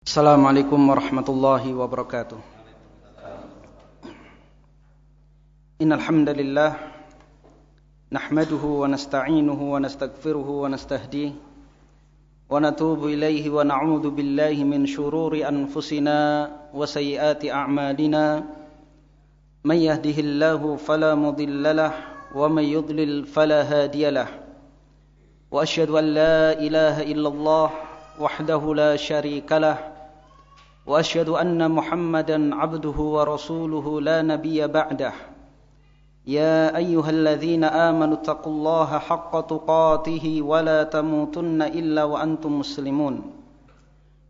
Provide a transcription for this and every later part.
Assalamualaikum warahmatullahi wabarakatuh. Innal hamdalillah nahmaduhu wa nasta'inuhu wa nastaghfiruhu wa nastahdihi wa natubu ilaihi wa na'udzu billahi min shururi anfusina wa sayyiati a'malina. May yahdihillahu fala mudilla lahu wa may yudlil fala hadiya lahu. Wa asyhadu an la ilaha illallah wahdahu la syarika lahu wa asyhadu anna Muhammadan 'abduhu wa rasuluhu la nabiyya ba'dah. Ya ayyuhalladzina amanu taqullaha haqqa tuqatih wa la tamutunna illa wa antum muslimun.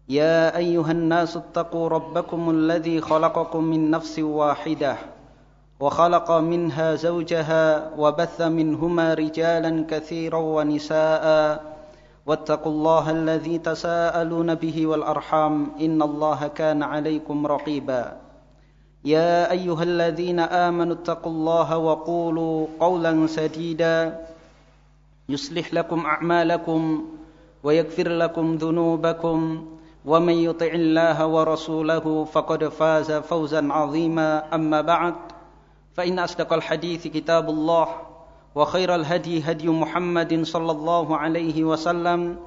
Ya ayyuhan nasu taqu rabbakumul ladzi khalaqakum min nafsin wahidah wa khalaqa minha zawjaha wa batha minhuma rijalan katsiran wa nisaa'a. واتقوا الله الذي تساءلون به والأرحام إن الله كان عليكم رقيبا يا أيها الذين آمنوا اتقوا الله وقولوا قولا سديدا يصلح لكم أعمالكم ويغفر لكم ذنوبكم ومن يطع الله ورسوله فقد فاز فوزا عظيما أما بعد فإن أصدق الحديث كتاب الله وخير الهدي هدي محمد صلى الله عليه وسلم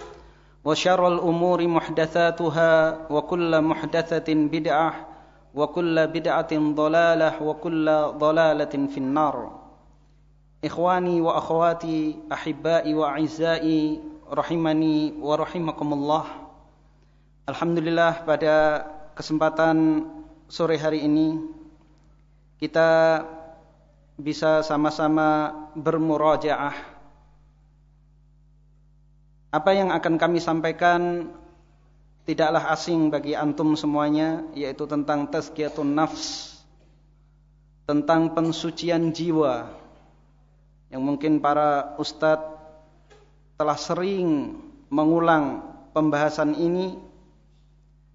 وشر الأمور محدثاتها وكل محدثة بدعة وكل بدعة ضلالة وكل ضلالة في النار. إخواني وأخواتي أحبائي وأعزائي رحمني ورحمكم الله. Alhamdulillah, pada kesempatan sore hari ini kita bisa sama-sama bermurajaah. Apa yang akan kami sampaikan tidaklah asing bagi antum semuanya, yaitu tentang tazkiyatun nafs, tentang pensucian jiwa, yang mungkin para ustadz telah sering mengulang pembahasan ini.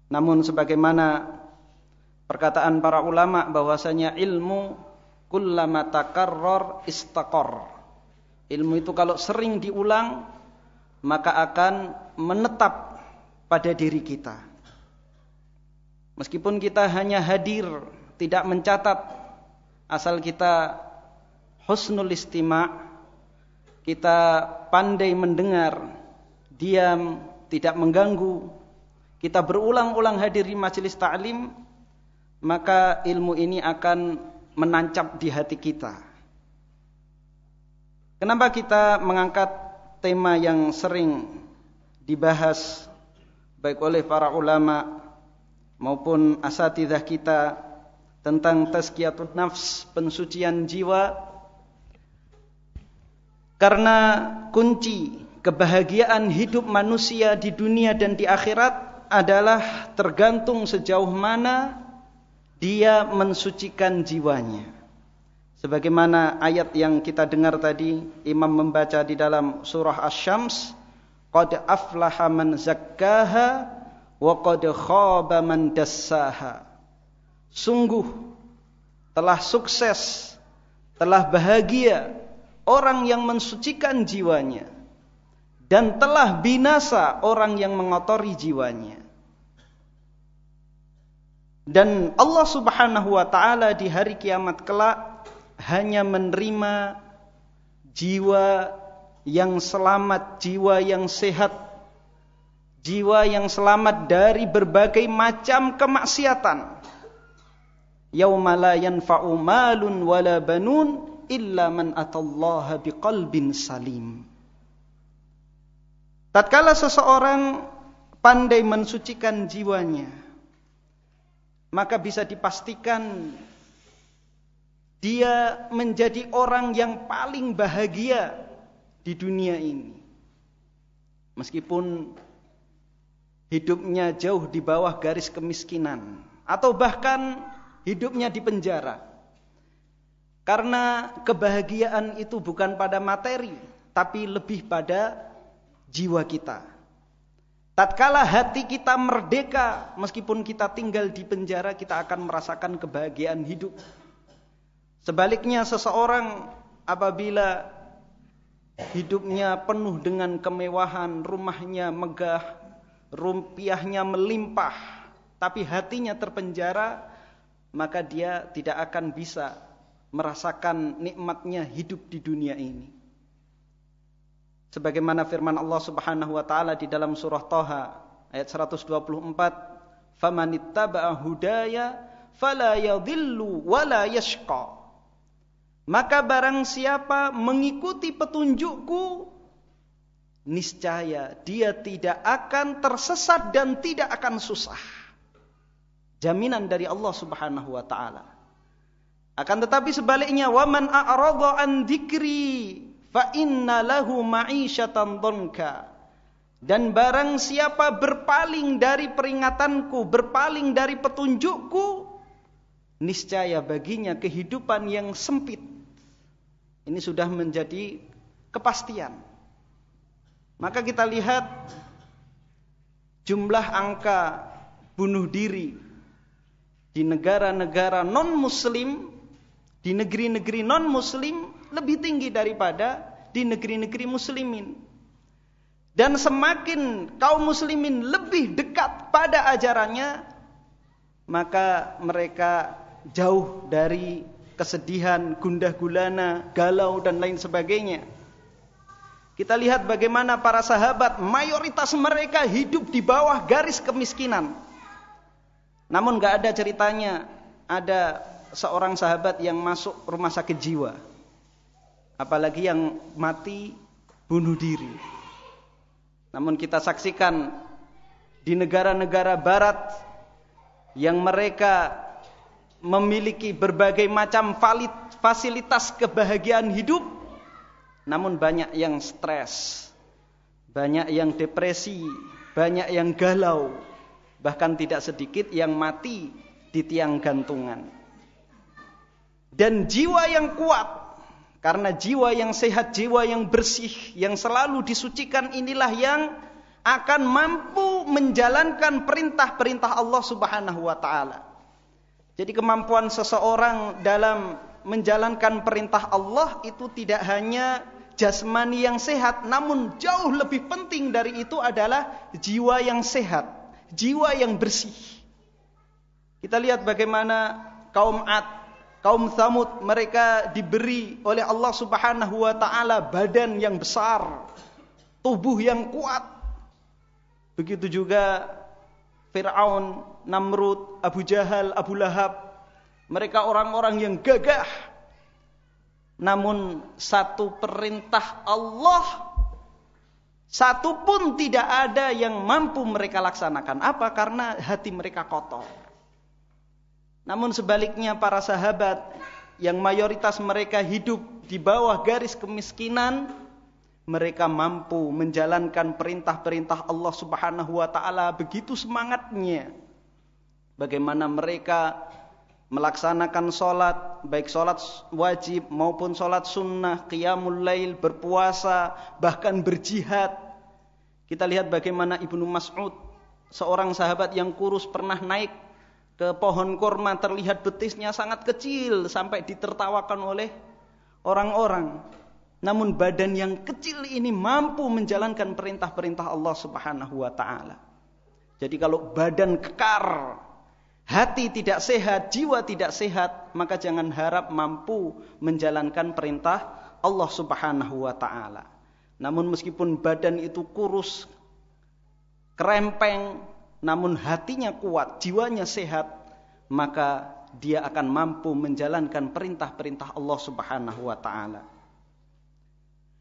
Namun sebagaimana perkataan para ulama bahwasanya ilmu kullama takarrar istaqar. Ilmu itu kalau sering diulang maka akan menetap pada diri kita. Meskipun kita hanya hadir, tidak mencatat, asal kita husnul istima', kita pandai mendengar, diam, tidak mengganggu, kita berulang-ulang hadir di majelis ta'lim, maka ilmu ini akan menancap di hati kita. Kenapa kita mengangkat tema yang sering dibahas baik oleh para ulama maupun asatidzah kita tentang tazkiyatun nafs, pensucian jiwa? Karena kunci kebahagiaan hidup manusia di dunia dan di akhirat adalah tergantung sejauh mana dia mensucikan jiwanya. Sebagaimana ayat yang kita dengar tadi, Imam membaca di dalam surah Asy-Syams, qad aflaha man zakkaha wa qad khaba man dassaha. Sungguh telah sukses, telah bahagia orang yang mensucikan jiwanya, dan telah binasa orang yang mengotori jiwanya. Dan Allah Subhanahu wa ta'ala di hari kiamat kelak hanya menerima jiwa yang selamat, jiwa yang sehat, jiwa yang selamat dari berbagai macam kemaksiatan. Yauma la yanfa'u malun wala banun illa man atallaha biqalbin salim. Tatkala seseorang pandai mensucikan jiwanya, maka bisa dipastikan dia menjadi orang yang paling bahagia di dunia ini. Meskipun hidupnya jauh di bawah garis kemiskinan, atau bahkan hidupnya di penjara. Karena kebahagiaan itu bukan pada materi, tapi lebih pada jiwa kita. Tatkala hati kita merdeka, meskipun kita tinggal di penjara, kita akan merasakan kebahagiaan hidup. Sebaliknya seseorang apabila hidupnya penuh dengan kemewahan, rumahnya megah, rupiahnya melimpah, tapi hatinya terpenjara, maka dia tidak akan bisa merasakan nikmatnya hidup di dunia ini. Sebagaimana firman Allah Subhanahu wa taala di dalam surah Thaha ayat 124, "Famanittaba'a hudaya fala yadhillu wala yashqa." Maka barang siapa mengikuti petunjukku, niscaya dia tidak akan tersesat dan tidak akan susah. Jaminan dari Allah Subhanahu wa taala. Akan tetapi sebaliknya, wa man a'rada an dzikri fa inna lahu ma'isyatan dhanka. Dan barang siapa berpaling dari peringatanku, berpaling dari petunjukku, niscaya baginya kehidupan yang sempit. Ini sudah menjadi kepastian. Maka kita lihat jumlah angka bunuh diri di negara-negara non-muslim, di negeri-negeri non-muslim lebih tinggi daripada di negeri-negeri muslimin. Dan semakin kaum muslimin lebih dekat pada ajarannya, maka mereka jauh dari kesedihan, gundah gulana, galau dan lain sebagainya. Kita lihat bagaimana para sahabat, mayoritas mereka hidup di bawah garis kemiskinan. Namun gak ada ceritanya ada seorang sahabat yang masuk rumah sakit jiwa, apalagi yang mati bunuh diri. Namun kita saksikan di negara-negara barat yang mereka memiliki berbagai macam fasilitas kebahagiaan hidup, namun banyak yang stres, banyak yang depresi, banyak yang galau, bahkan tidak sedikit yang mati di tiang gantungan. Dan jiwa yang kuat, karena jiwa yang sehat, jiwa yang bersih, yang selalu disucikan, inilah yang akan mampu menjalankan perintah-perintah Allah Subhanahu wa taala. Jadi kemampuan seseorang dalam menjalankan perintah Allah itu tidak hanya jasmani yang sehat, namun jauh lebih penting dari itu adalah jiwa yang sehat, jiwa yang bersih. Kita lihat bagaimana kaum Ad, kaum Tsamud, mereka diberi oleh Allah Subhanahu wa taala badan yang besar, tubuh yang kuat. Begitu juga Fir'aun, Namrud, Abu Jahal, Abu Lahab. Mereka orang-orang yang gagah. Namun satu perintah Allah, satu pun tidak ada yang mampu mereka laksanakan. Apa? Karena hati mereka kotor. Namun sebaliknya para sahabat yang mayoritas mereka hidup di bawah garis kemiskinan, mereka mampu menjalankan perintah-perintah Allah Subhanahu wa taala begitu semangatnya. Bagaimana mereka melaksanakan sholat, baik sholat wajib maupun sholat sunnah, qiyamul lail, berpuasa, bahkan berjihad. Kita lihat bagaimana Ibnu Mas'ud, seorang sahabat yang kurus, pernah naik ke pohon kurma, terlihat betisnya sangat kecil sampai ditertawakan oleh orang-orang. Namun badan yang kecil ini mampu menjalankan perintah-perintah Allah Subhanahu wa taala. Jadi kalau badan kekar, hati tidak sehat, jiwa tidak sehat, maka jangan harap mampu menjalankan perintah Allah Subhanahu wa taala. Namun meskipun badan itu kurus, kerempeng, namun hatinya kuat, jiwanya sehat, maka dia akan mampu menjalankan perintah-perintah Allah Subhanahu wa taala.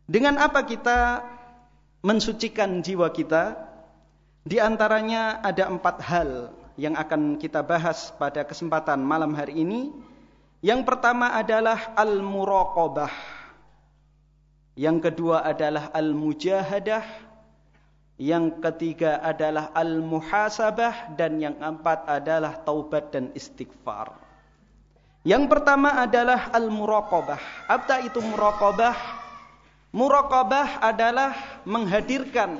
Dengan apa kita mensucikan jiwa kita? Di antaranya ada 4 hal yang akan kita bahas pada kesempatan malam hari ini. Yang pertama adalah al-muraqabah. Yang kedua adalah al-mujahadah. Yang ketiga adalah al-muhasabah. Dan yang keempat adalah taubat dan istighfar. Yang pertama adalah al-muraqabah. Apa itu muraqabah? Muraqabah adalah menghadirkan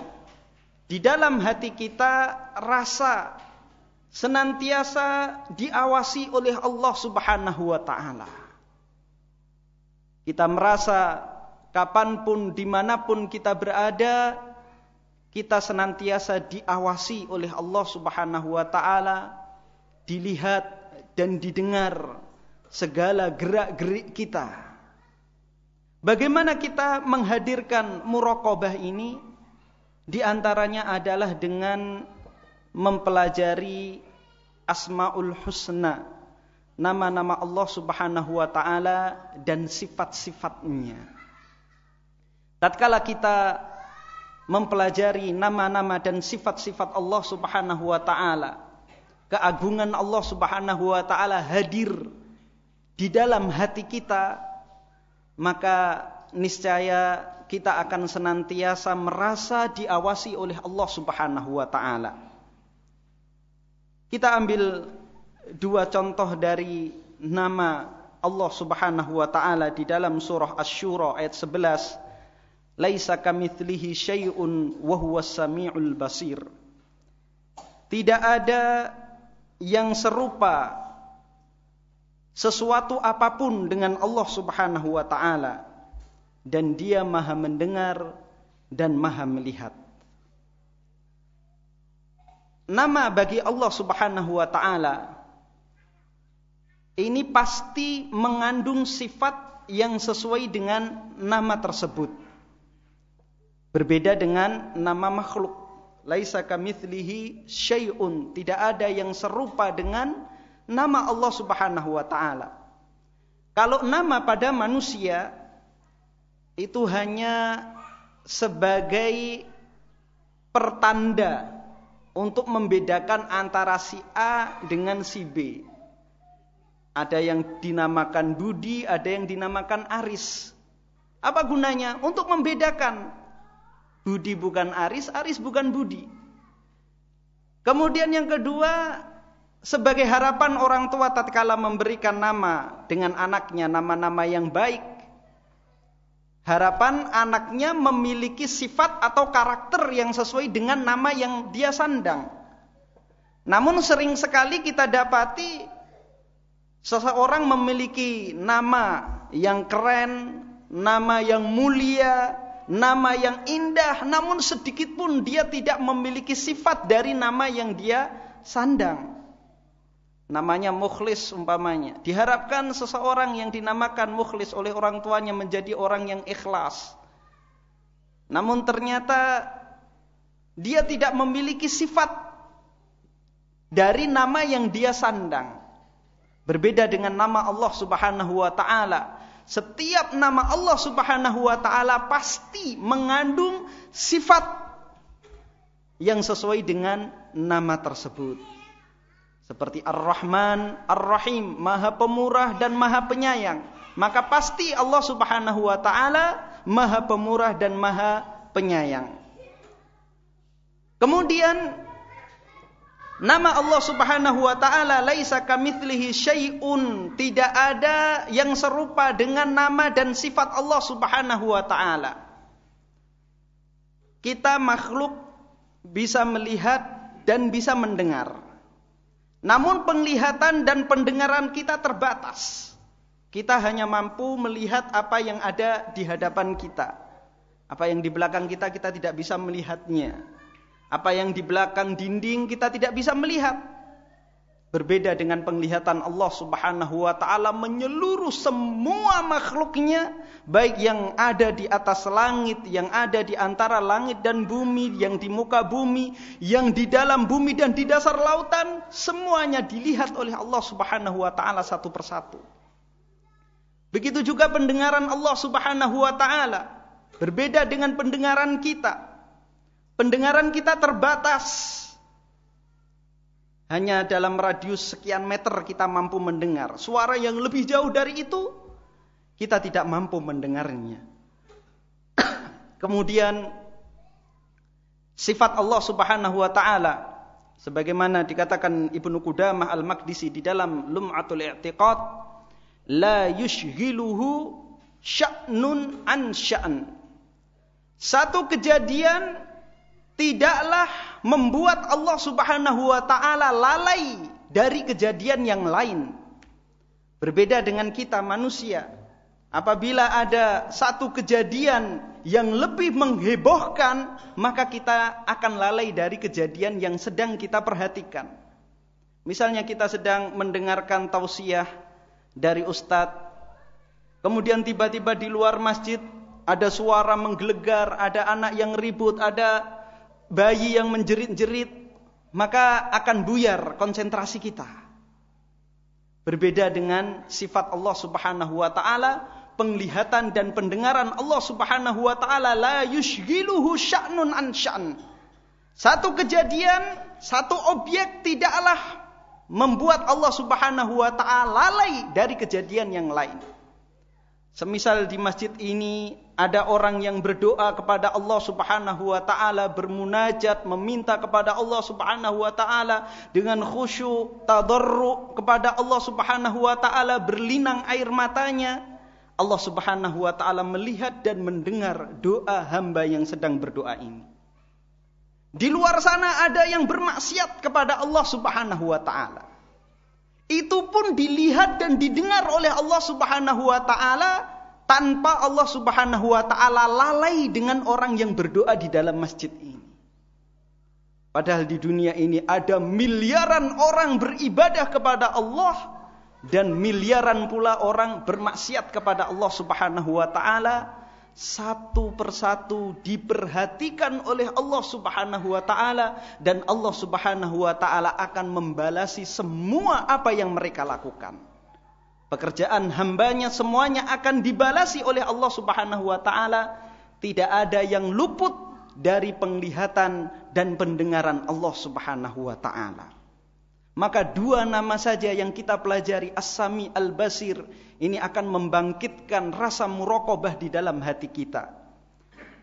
di dalam hati kita rasa senantiasa diawasi oleh Allah Subhanahu wa ta'ala. Kita merasa kapanpun, dimanapun kita berada, kita senantiasa diawasi oleh Allah Subhanahu wa ta'ala. dilihat dan didengar segala gerak-gerik kita. Bagaimana kita menghadirkan muraqabah ini? Di antaranya adalah dengan mempelajari Asmaul Husna, nama-nama Allah Subhanahu wa taala dan sifat-sifatnya. Tatkala kita mempelajari nama-nama dan sifat-sifat Allah Subhanahu wa taala, keagungan Allah Subhanahu wa taala hadir di dalam hati kita, maka niscaya kita akan senantiasa merasa diawasi oleh Allah Subhanahu wa taala. Kita ambil dua contoh dari nama Allah Subhanahu wa taala di dalam surah Asy-Syura ayat 11. Laisa kamitslihi syai'un wa huwas samiul basir. Tidak ada yang serupa sesuatu apapun dengan Allah Subhanahu wa taala, dan Dia Maha mendengar dan Maha melihat. Nama bagi Allah Subhanahu wa taala ini pasti mengandung sifat yang sesuai dengan nama tersebut. Berbeda dengan nama makhluk. Laisa kamitslihi syai'un, tidak ada yang serupa dengan nama Allah Subhanahu wa taala. Kalau nama pada manusia itu hanya sebagai pertanda untuk membedakan antara si A dengan si B. Ada yang dinamakan Budi, ada yang dinamakan Aris. Apa gunanya? Untuk membedakan. Budi bukan Aris, Aris bukan Budi. Kemudian yang kedua, sebagai harapan orang tua tatkala memberikan nama dengan anaknya, nama-nama yang baik. Harapan anaknya memiliki sifat atau karakter yang sesuai dengan nama yang dia sandang. Namun sering sekali kita dapati seseorang memiliki nama yang keren, nama yang mulia, nama yang indah, namun sedikit pun dia tidak memiliki sifat dari nama yang dia sandang. Namanya mukhlis umpamanya. Diharapkan seseorang yang dinamakan mukhlis oleh orang tuanya menjadi orang yang ikhlas. Namun ternyata dia tidak memiliki sifat dari nama yang dia sandang. Berbeda dengan nama Allah Subhanahu wa taala. Setiap nama Allah Subhanahu wa taala pasti mengandung sifat yang sesuai dengan nama tersebut. Seperti Ar-Rahman, Ar-Rahim, Maha Pemurah dan Maha Penyayang. Maka pasti Allah Subhanahu wa taala Maha Pemurah dan Maha Penyayang. Kemudian nama Allah Subhanahu wa taala laisa kamitslihi syai'un, tidak ada yang serupa dengan nama dan sifat Allah Subhanahu wa taala. Kita makhluk bisa melihat dan bisa mendengar. Namun penglihatan dan pendengaran kita terbatas. Kita hanya mampu melihat apa yang ada di hadapan kita. Apa yang di belakang kita, kita tidak bisa melihatnya. Apa yang di belakang dinding kita tidak bisa melihat. Berbeda dengan penglihatan Allah Subhanahu wa taala menyeluruh semua makhluknya, baik yang ada di atas langit, yang ada di antara langit dan bumi, yang di muka bumi, yang di dalam bumi dan di dasar lautan, semuanya dilihat oleh Allah Subhanahu wa taala satu persatu. Begitu juga pendengaran Allah Subhanahu wa taala, berbeda dengan pendengaran kita. Pendengaran kita terbatas. Hanya dalam radius sekian meter kita mampu mendengar. Suara yang lebih jauh dari itu, kita tidak mampu mendengarnya. Kemudian, sifat Allah Subhanahu wa ta'ala, sebagaimana dikatakan Ibnu Qudamah Al-Maqdisi di dalam Lum'atul I'tiqad, la yushghiluhu sya'nun an sya'n. Satu kejadian tidaklah membuat Allah Subhanahu wa ta'ala lalai dari kejadian yang lain. Berbeda dengan kita manusia. Apabila ada satu kejadian yang lebih menghebohkan, maka kita akan lalai dari kejadian yang sedang kita perhatikan. Misalnya kita sedang mendengarkan tausiah dari ustadz, kemudian tiba-tiba di luar masjid ada suara menggelegar, ada anak yang ribut, ada bayi yang menjerit-jerit, maka akan buyar konsentrasi kita. Berbeda dengan sifat Allah Subhanahu wa taala, penglihatan dan pendengaran Allah Subhanahu wa taala la yushghiluhu sya'nun an sya'n. Satu kejadian, satu objek tidaklah membuat Allah Subhanahu wa taala lalai dari kejadian yang lain. Semisal di masjid ini ada orang yang berdoa kepada Allah Subhanahu wa taala, bermunajat, meminta kepada Allah Subhanahu wa taala dengan khusyuk, tadarru kepada Allah Subhanahu wa taala, berlinang air matanya. Allah Subhanahu wa taala melihat dan mendengar doa hamba yang sedang berdoa ini. Di luar sana ada yang bermaksiat kepada Allah Subhanahu wa taala. Itu pun dilihat dan didengar oleh Allah Subhanahu wa taala tanpa Allah Subhanahu wa taala lalai dengan orang yang berdoa di dalam masjid ini. Padahal di dunia ini ada miliaran orang beribadah kepada Allah dan miliaran pula orang bermaksiat kepada Allah Subhanahu wa taala. Satu persatu diperhatikan oleh Allah Subhanahu wa taala dan Allah Subhanahu wa taala akan membalasi semua apa yang mereka lakukan. Pekerjaan hambanya semuanya akan dibalasi oleh Allah Subhanahu wa taala. Tidak ada yang luput dari penglihatan dan pendengaran Allah Subhanahu wa taala. Maka dua nama saja yang kita pelajari, As-Sami, Al-Basir, ini akan membangkitkan rasa muraqabah di dalam hati kita.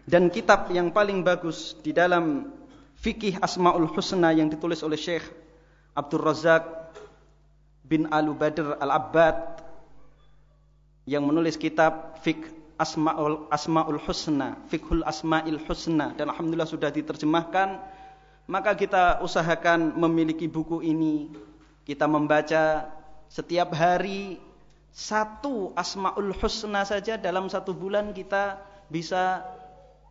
Dan kitab yang paling bagus di dalam fikih Asmaul Husna yang ditulis oleh Syekh Abdul Razak bin Al-Badr Al-Abbad yang menulis kitab Fiqh Asmaul Husna, Fiqhul Asmail Husna, dan alhamdulillah sudah diterjemahkan. Maka kita usahakan memiliki buku ini. Kita membaca setiap hari satu Asmaul Husna saja. Dalam satu bulan kita bisa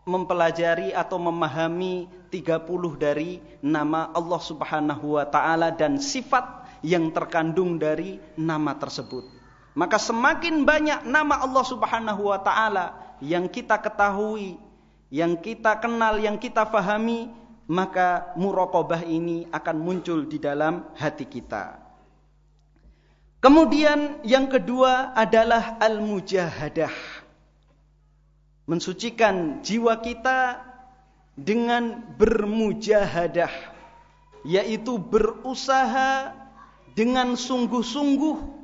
mempelajari atau memahami 30 dari nama Allah Subhanahu wa ta'ala dan sifat yang terkandung dari nama tersebut. Maka semakin banyak nama Allah Subhanahu wa ta'ala yang kita ketahui, yang kita kenal, yang kita fahami, maka muraqabah ini akan muncul di dalam hati kita. Kemudian yang kedua adalah al-mujahadah. Mensucikan jiwa kita dengan bermujahadah, yaitu berusaha dengan sungguh-sungguh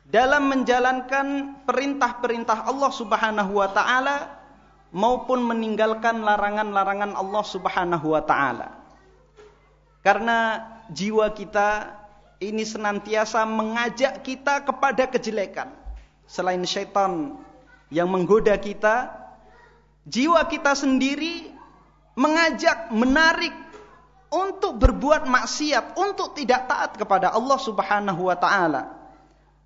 dalam menjalankan perintah-perintah Allah Subhanahu wa ta'ala maupun meninggalkan larangan-larangan Allah Subhanahu wa ta'ala. Karena jiwa kita ini senantiasa mengajak kita kepada kejelekan. Selain syaitan yang menggoda kita, jiwa kita sendiri mengajak, menarik untuk berbuat maksiat, untuk tidak taat kepada Allah Subhanahu wa ta'ala.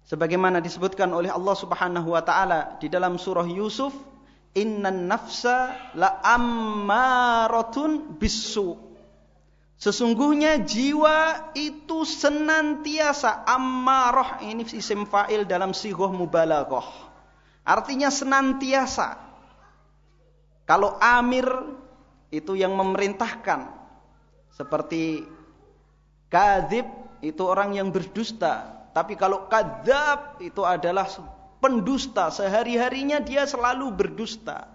Sebagaimana disebutkan oleh Allah Subhanahu wa ta'ala di dalam surah Yusuf, Innan nafsa la ammaratun bisu. Sesungguhnya jiwa itu senantiasa, ammarah ini isim fa'il dalam sighah mubalaghah. Artinya senantiasa. Kalau amir itu yang memerintahkan. Seperti kadzib itu orang yang berdusta. Tapi kalau kadzab itu adalah pendusta, sehari-harinya dia selalu berdusta.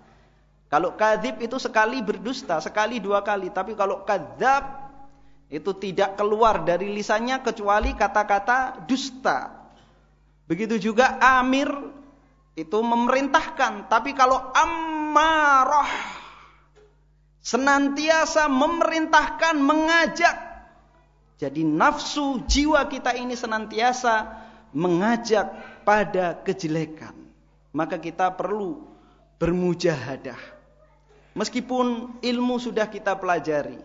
Kalau kadzib itu sekali berdusta, sekali dua kali. Tapi kalau kadzab itu tidak keluar dari lisannya kecuali kata-kata dusta. Begitu juga amir itu memerintahkan. Tapi kalau ammarah senantiasa memerintahkan, mengajak. Jadi nafsu jiwa kita ini senantiasa mengajak pada kejelekan. Maka kita perlu bermujahadah. Meskipun ilmu sudah kita pelajari,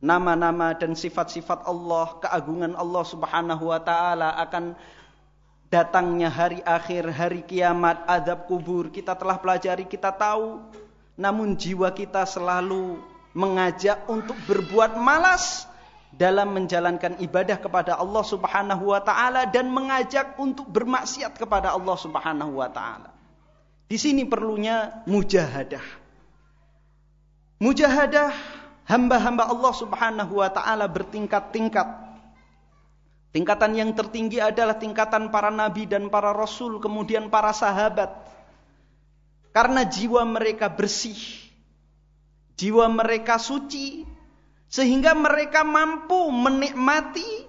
nama-nama dan sifat-sifat Allah, keagungan Allah Subhanahu wa ta'ala, akan datangnya hari akhir, hari kiamat, azab kubur, kita telah pelajari, kita tahu. Namun jiwa kita selalu mengajak untuk berbuat malas, dalam menjalankan ibadah kepada Allah Subhanahu wa taala dan mengajak untuk bermaksiat kepada Allah Subhanahu wa taala. Di sini perlunya mujahadah. Mujahadah hamba-hamba Allah Subhanahu wa taala bertingkat-tingkat. Tingkatan yang tertinggi adalah tingkatan para nabi dan para rasul, kemudian para sahabat. Karena jiwa mereka bersih, jiwa mereka suci, sehingga mereka mampu menikmati,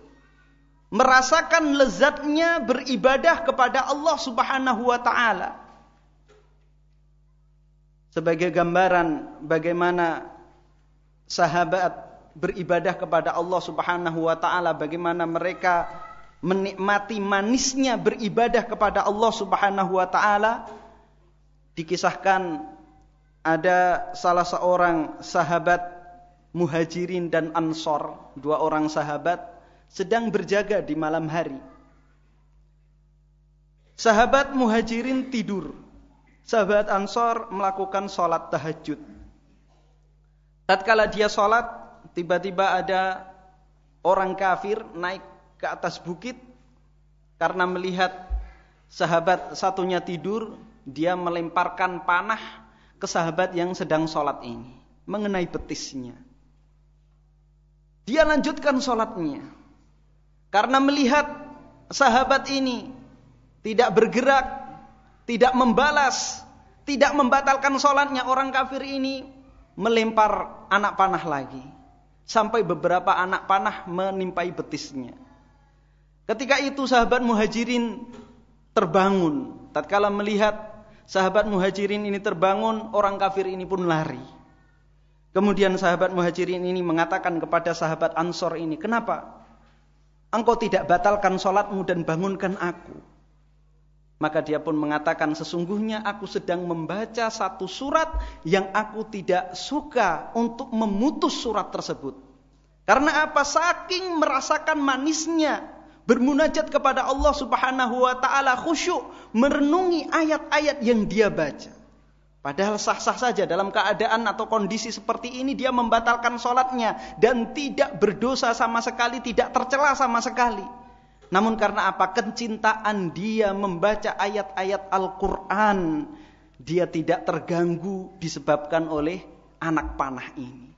merasakan lezatnya beribadah kepada Allah Subhanahu wa taala. Sebagai gambaran bagaimana sahabat beribadah kepada Allah Subhanahu wa taala, bagaimana mereka menikmati manisnya beribadah kepada Allah Subhanahu wa taala, dikisahkan ada salah seorang sahabat Muhajirin dan Ansor, dua orang sahabat sedang berjaga di malam hari. Sahabat Muhajirin tidur, sahabat Ansor melakukan sholat tahajud. Tatkala dia sholat, tiba-tiba ada orang kafir naik ke atas bukit. Karena melihat sahabat satunya tidur, dia melemparkan panah ke sahabat yang sedang sholat ini, mengenai betisnya. Dia lanjutkan sholatnya. Karena melihat sahabat ini tidak bergerak, tidak membalas, tidak membatalkan sholatnya, orang kafir ini melempar anak panah lagi. Sampai beberapa anak panah menimpai betisnya. Ketika itu sahabat Muhajirin terbangun. Tatkala melihat sahabat Muhajirin ini terbangun, orang kafir ini pun lari. Kemudian sahabat Muhajirin ini mengatakan kepada sahabat Ansor ini, "Kenapa engkau tidak batalkan sholatmu dan bangunkan aku?" Maka dia pun mengatakan, "Sesungguhnya aku sedang membaca satu surat yang aku tidak suka untuk memutus surat tersebut." Karena apa? Saking merasakan manisnya bermunajat kepada Allah Subhanahu wa taala, khusyuk merenungi ayat-ayat yang dia baca. Padahal sah-sah saja dalam keadaan atau kondisi seperti ini dia membatalkan sholatnya dan tidak berdosa sama sekali, tidak tercela sama sekali. Namun karena apa? Kecintaan dia membaca ayat-ayat Al-Quran, dia tidak terganggu disebabkan oleh anak panah ini.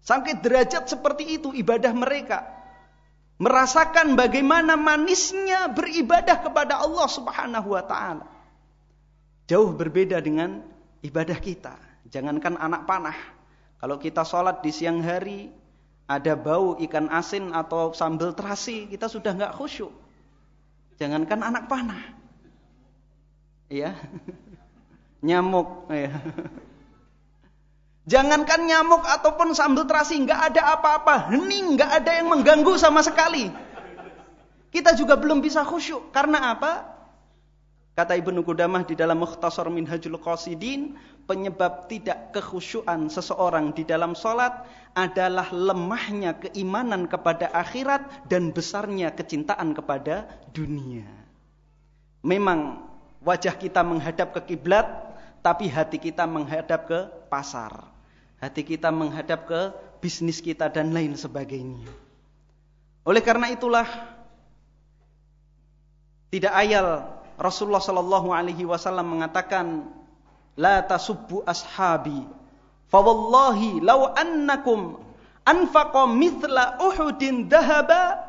Sampai derajat seperti itu ibadah mereka. Merasakan bagaimana manisnya beribadah kepada Allah Subhanahu wa ta'ala. Jauh berbeda dengan ibadah kita. Jangankan anak panah. Kalau kita sholat di siang hari, ada bau ikan asin atau sambal terasi, kita sudah enggak khusyuk. Jangankan anak panah. Iya. Nyamuk, ya. Jangankan nyamuk ataupun sambal terasi, enggak ada apa-apa, hening, enggak ada yang mengganggu sama sekali. Kita juga belum bisa khusyuk. Karena apa? Kata Ibnu Qudamah di dalam Mukhtasar Minhajul Qasidin, penyebab tidak kekhusyuan seseorang di dalam sholat adalah lemahnya keimanan kepada akhirat dan besarnya kecintaan kepada dunia. Memang wajah kita menghadap ke kiblat, tapi hati kita menghadap ke pasar. Hati kita menghadap ke bisnis kita dan lain sebagainya. Oleh karena itulah tidak ayal Rasulullah sallallahu alaihi wasallam mengatakan, "La tasubbu ashabi, fa wallahi law annakum anfaqa mithla Uhudin dhahaba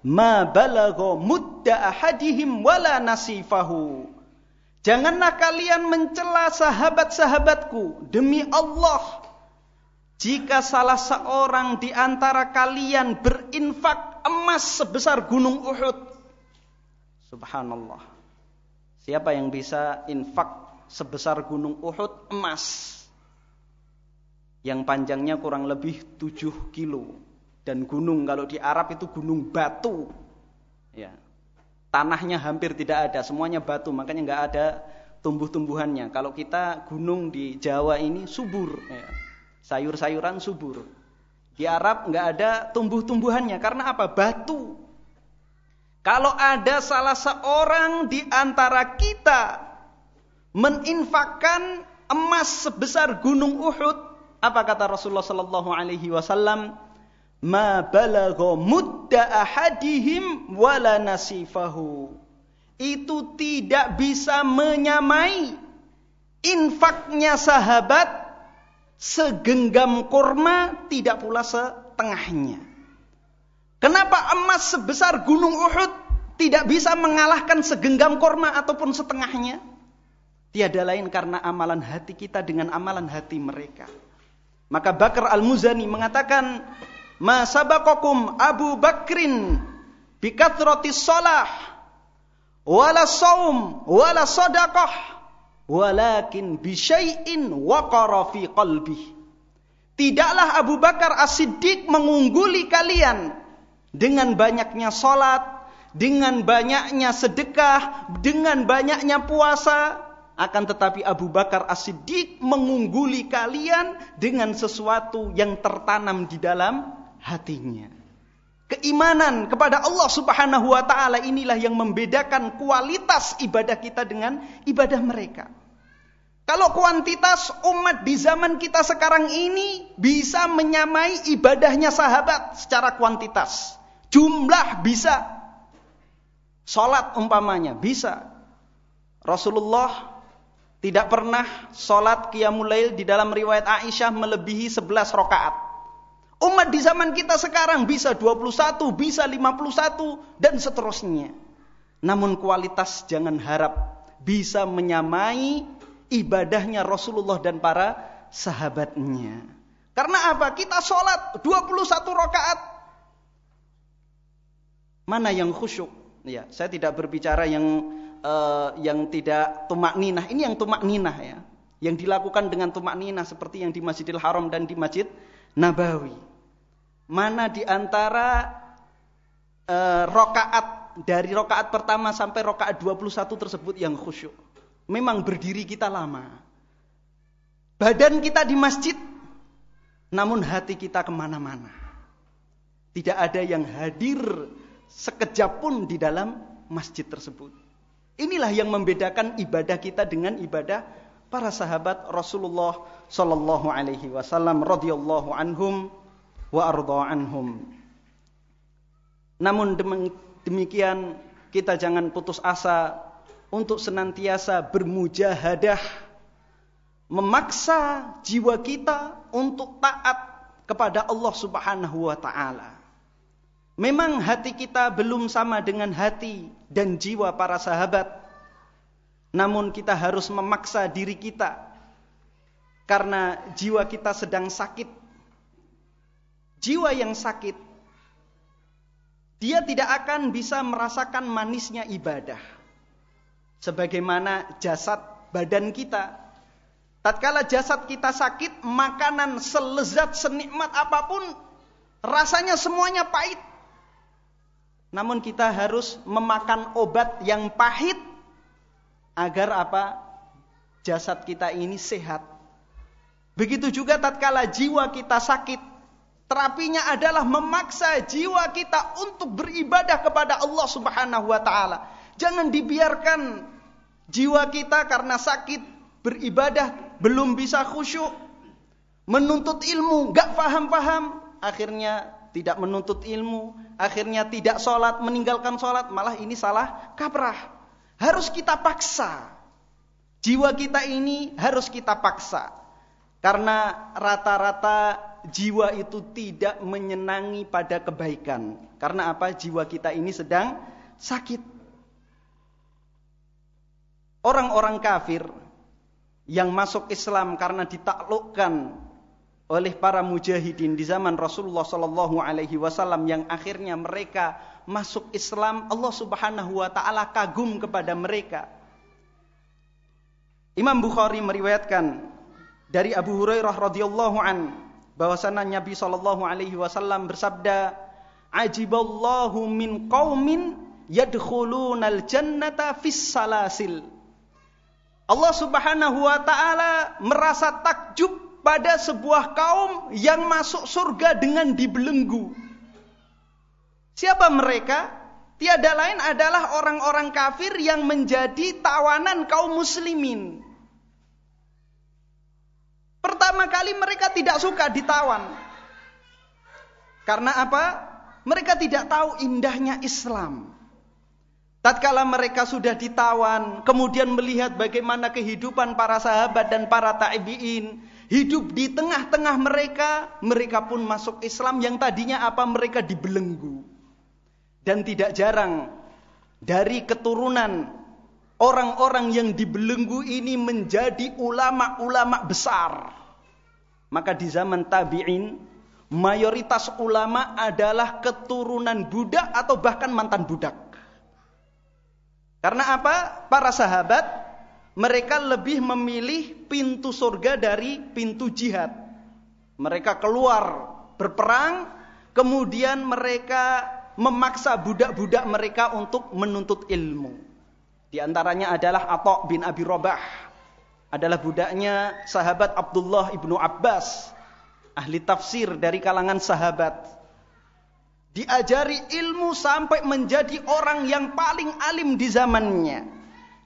ma balagha mudda ahadihim wala nasifahu." Janganlah kalian mencela sahabat-sahabatku, demi Allah, jika salah seorang di antara kalian berinfak emas sebesar gunung Uhud. Subhanallah. Siapa yang bisa infak sebesar gunung Uhud emas? Yang panjangnya kurang lebih 7 kilo. Dan gunung kalau di Arab itu gunung batu. Ya. Tanahnya hampir tidak ada, semuanya batu, makanya nggak ada tumbuh-tumbuhannya. Kalau kita gunung di Jawa ini subur, ya. Sayur-sayuran subur. Di Arab nggak ada tumbuh-tumbuhannya, karena apa? Batu. Kalau ada salah seorang di antara kita meninfakkan emas sebesar gunung Uhud, apa kata Rasulullah sallallahu alaihi wasallam? ma balagha mudda ahadihim wala nasifahu. Itu tidak bisa menyamai infaknya sahabat segenggam kurma, tidak pula setengahnya. Kenapa emas sebesar gunung Uhud tidak bisa mengalahkan segenggam kurma ataupun setengahnya? Tiada lain karena amalan hati kita dengan amalan hati mereka. Maka Bakar Al-Muzani mengatakan, ma sabaqakum Abu Bakrin bikathratis shalah wala saum wala sadaqah walakin bisyai'in waqara fi qalbi. Tidaklah Abu Bakar As-Siddiq mengungguli kalian dengan banyaknya salat, dengan banyaknya sedekah, dengan banyaknya puasa. Akan tetapi Abu Bakar As-Siddiq mengungguli kalian dengan sesuatu yang tertanam di dalam hatinya. Keimanan kepada Allah Subhanahu wa ta'ala inilah yang membedakan kualitas ibadah kita dengan ibadah mereka. Kalau kuantitas, umat di zaman kita sekarang ini bisa menyamai ibadahnya sahabat secara kuantitas. Jumlah bisa. Salat umpamanya bisa. Rasulullah tidak pernah salat qiyamul lail di dalam riwayat Aisyah melebihi 11 rakaat. Umat di zaman kita sekarang bisa 21, bisa 51 dan seterusnya. Namun kualitas jangan harap bisa menyamai ibadahnya Rasulullah dan para sahabatnya. Karena apa? Kita salat 21 rakaat. Mana yang khusyuk? Ya, saya tidak berbicara yang tidak tumakninah. Ini yang tumakninah ya. Yang dilakukan dengan tumakninah seperti yang di Masjidil Haram dan di Masjid Nabawi. Mana di antara rakaat dari rakaat pertama sampai rakaat 21 tersebut yang khusyuk? Memang berdiri kita lama. Badan kita di masjid, namun hati kita kemana-mana. Tidak ada yang hadir sekejap pun di dalam masjid tersebut. Inilah yang membedakan ibadah kita dengan ibadah para sahabat Rasulullah sallallahu alaihi wasallam radhiyallahu anhum wa arda anhum. Namun demikian kita jangan putus asa untuk senantiasa bermujahadah, memaksa jiwa kita untuk taat kepada Allah Subhanahu wa taala. Memang hati kita belum sama dengan hati dan jiwa para sahabat. Namun kita harus memaksa diri kita karena jiwa kita sedang sakit. Jiwa yang sakit, dia tidak akan bisa merasakan manisnya ibadah. Sebagaimana jasad badan kita. Tatkala jasad kita sakit, makanan selezat, senikmat apapun, rasanya semuanya pahit. Namun kita harus memakan obat yang pahit agar apa? Jasad kita ini sehat. Begitu juga tatkala jiwa kita sakit, terapinya adalah memaksa jiwa kita untuk beribadah kepada Allah Subhanahu wa taala. Jangan dibiarkan jiwa kita karena sakit beribadah belum bisa khusyuk, menuntut ilmu gak paham-paham, akhirnya tidak menuntut ilmu, akhirnya tidak sholat, meninggalkan sholat, malah ini salah kaprah. Harus kita paksa. Jiwa kita ini harus kita paksa. Karena rata-rata jiwa itu tidak menyenangi pada kebaikan. Karena apa? Jiwa kita ini sedang sakit. Orang-orang kafir yang masuk Islam karena ditaklukkan oleh para mujahidin di zaman Rasulullah sallallahu alaihi wasallam yang akhirnya mereka masuk Islam, Allah Subhanahu wa taala kagum kepada mereka. Imam Bukhari meriwayatkan dari Abu Hurairah radhiyallahu an bahwasanya Nabi sallallahu alaihi wasallam bersabda, "Ajiballahu min qaumin yadkhulunal jannata fis salasil." Allah Subhanahu wa taala merasa takjub pada sebuah kaum yang masuk surga dengan dibelenggu. Siapa mereka? Tiada lain adalah orang-orang kafir yang menjadi tawanan kaum muslimin. Pertama kali mereka tidak suka ditawan. Karena apa? Mereka tidak tahu indahnya Islam. Tatkala mereka sudah ditawan, kemudian melihat bagaimana kehidupan para sahabat dan para tabi'in, hidup di tengah-tengah mereka, mereka pun masuk Islam yang tadinya apa? Mereka dibelenggu. Dan tidak jarang dari keturunan orang-orang yang dibelenggu ini menjadi ulama-ulama besar. Maka di zaman tabi'in, mayoritas ulama adalah keturunan budak atau bahkan mantan budak. Karena apa? Para sahabat, mereka lebih memilih pintu surga dari pintu jihad. Mereka keluar berperang, kemudian mereka memaksa budak-budak mereka untuk menuntut ilmu. Di antaranya adalah Atha bin Abi Rabah, adalah budaknya sahabat Abdullah ibnu Abbas, ahli tafsir dari kalangan sahabat. Diajari ilmu sampai menjadi orang yang paling alim di zamannya.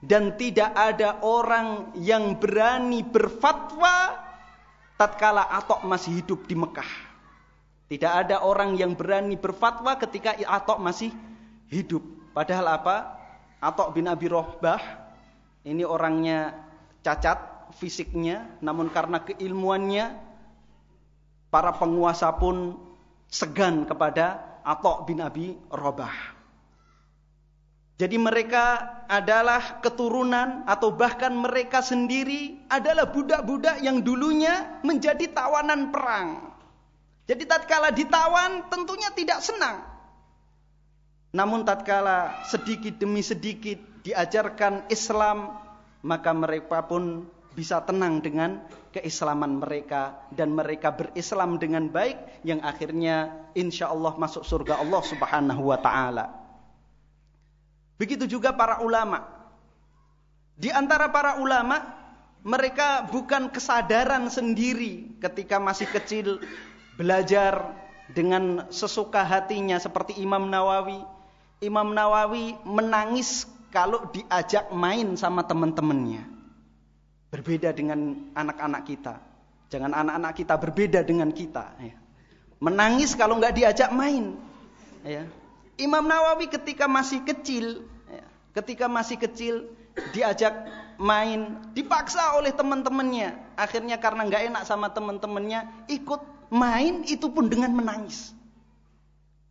Dan tidak ada orang yang berani berfatwa tatkala Atha masih hidup di Mekah. Tidak ada orang yang berani berfatwa ketika Atha masih hidup. Padahal apa? Atha bin Abi Rabah ini orangnya cacat fisiknya, namun karena keilmuannya para penguasa pun segan kepada Atha bin Abi Rabah. Jadi mereka adalah keturunan atau bahkan mereka sendiri adalah budak-budak yang dulunya menjadi tawanan perang. Jadi tatkala ditawan tentunya tidak senang. Namun tatkala sedikit demi sedikit diajarkan Islam, maka mereka pun bisa tenang dengan keislaman mereka. Dan mereka berislam dengan baik, yang akhirnya insya Allah masuk surga Allah subhanahu wa ta'ala. Begitu juga para ulama. Di antara para ulama, mereka bukan kesadaran sendiri ketika masih kecil belajar dengan sesuka hatinya seperti Imam Nawawi. Imam Nawawi menangis kalau diajak main sama teman-temannya. Berbeda dengan anak-anak kita. Jangan anak-anak kita berbeda dengan kita. Menangis kalau nggak diajak main. Imam Nawawi ketika masih kecil diajak main, dipaksa oleh teman-temannya. Akhirnya karena nggak enak sama teman-temannya, ikut main itu pun dengan menangis.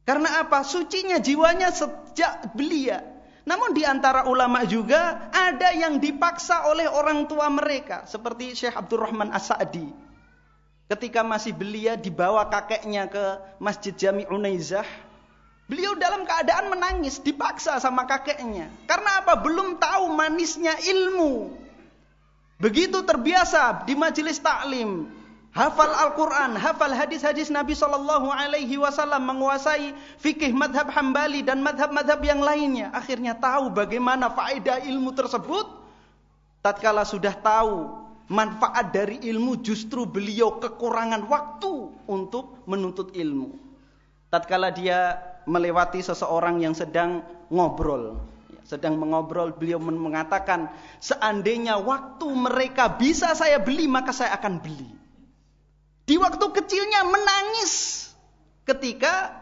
Karena apa? Sucinya jiwanya sejak belia. Namun di antara ulama juga ada yang dipaksa oleh orang tua mereka. Seperti Syekh Abdurrahman As-Sa'di. Ketika masih belia dibawa kakeknya ke Masjid Jami' Unaizah. Beliau dalam keadaan menangis, dipaksa sama kakeknya. Karena apa? Belum tahu manisnya ilmu. Begitu terbiasa di majelis taklim. Hafal Al-Quran, hafal hadis-hadis Nabi SAW, menguasai fikih madhab Hambali dan madhab-madhab yang lainnya. Akhirnya tahu bagaimana faedah ilmu tersebut. Tatkala sudah tahu manfaat dari ilmu, justru beliau kekurangan waktu untuk menuntut ilmu. Tatkala dia melewati seseorang yang sedang mengobrol, beliau mengatakan, seandainya waktu mereka bisa saya beli, maka saya akan beli. Di waktu kecilnya menangis ketika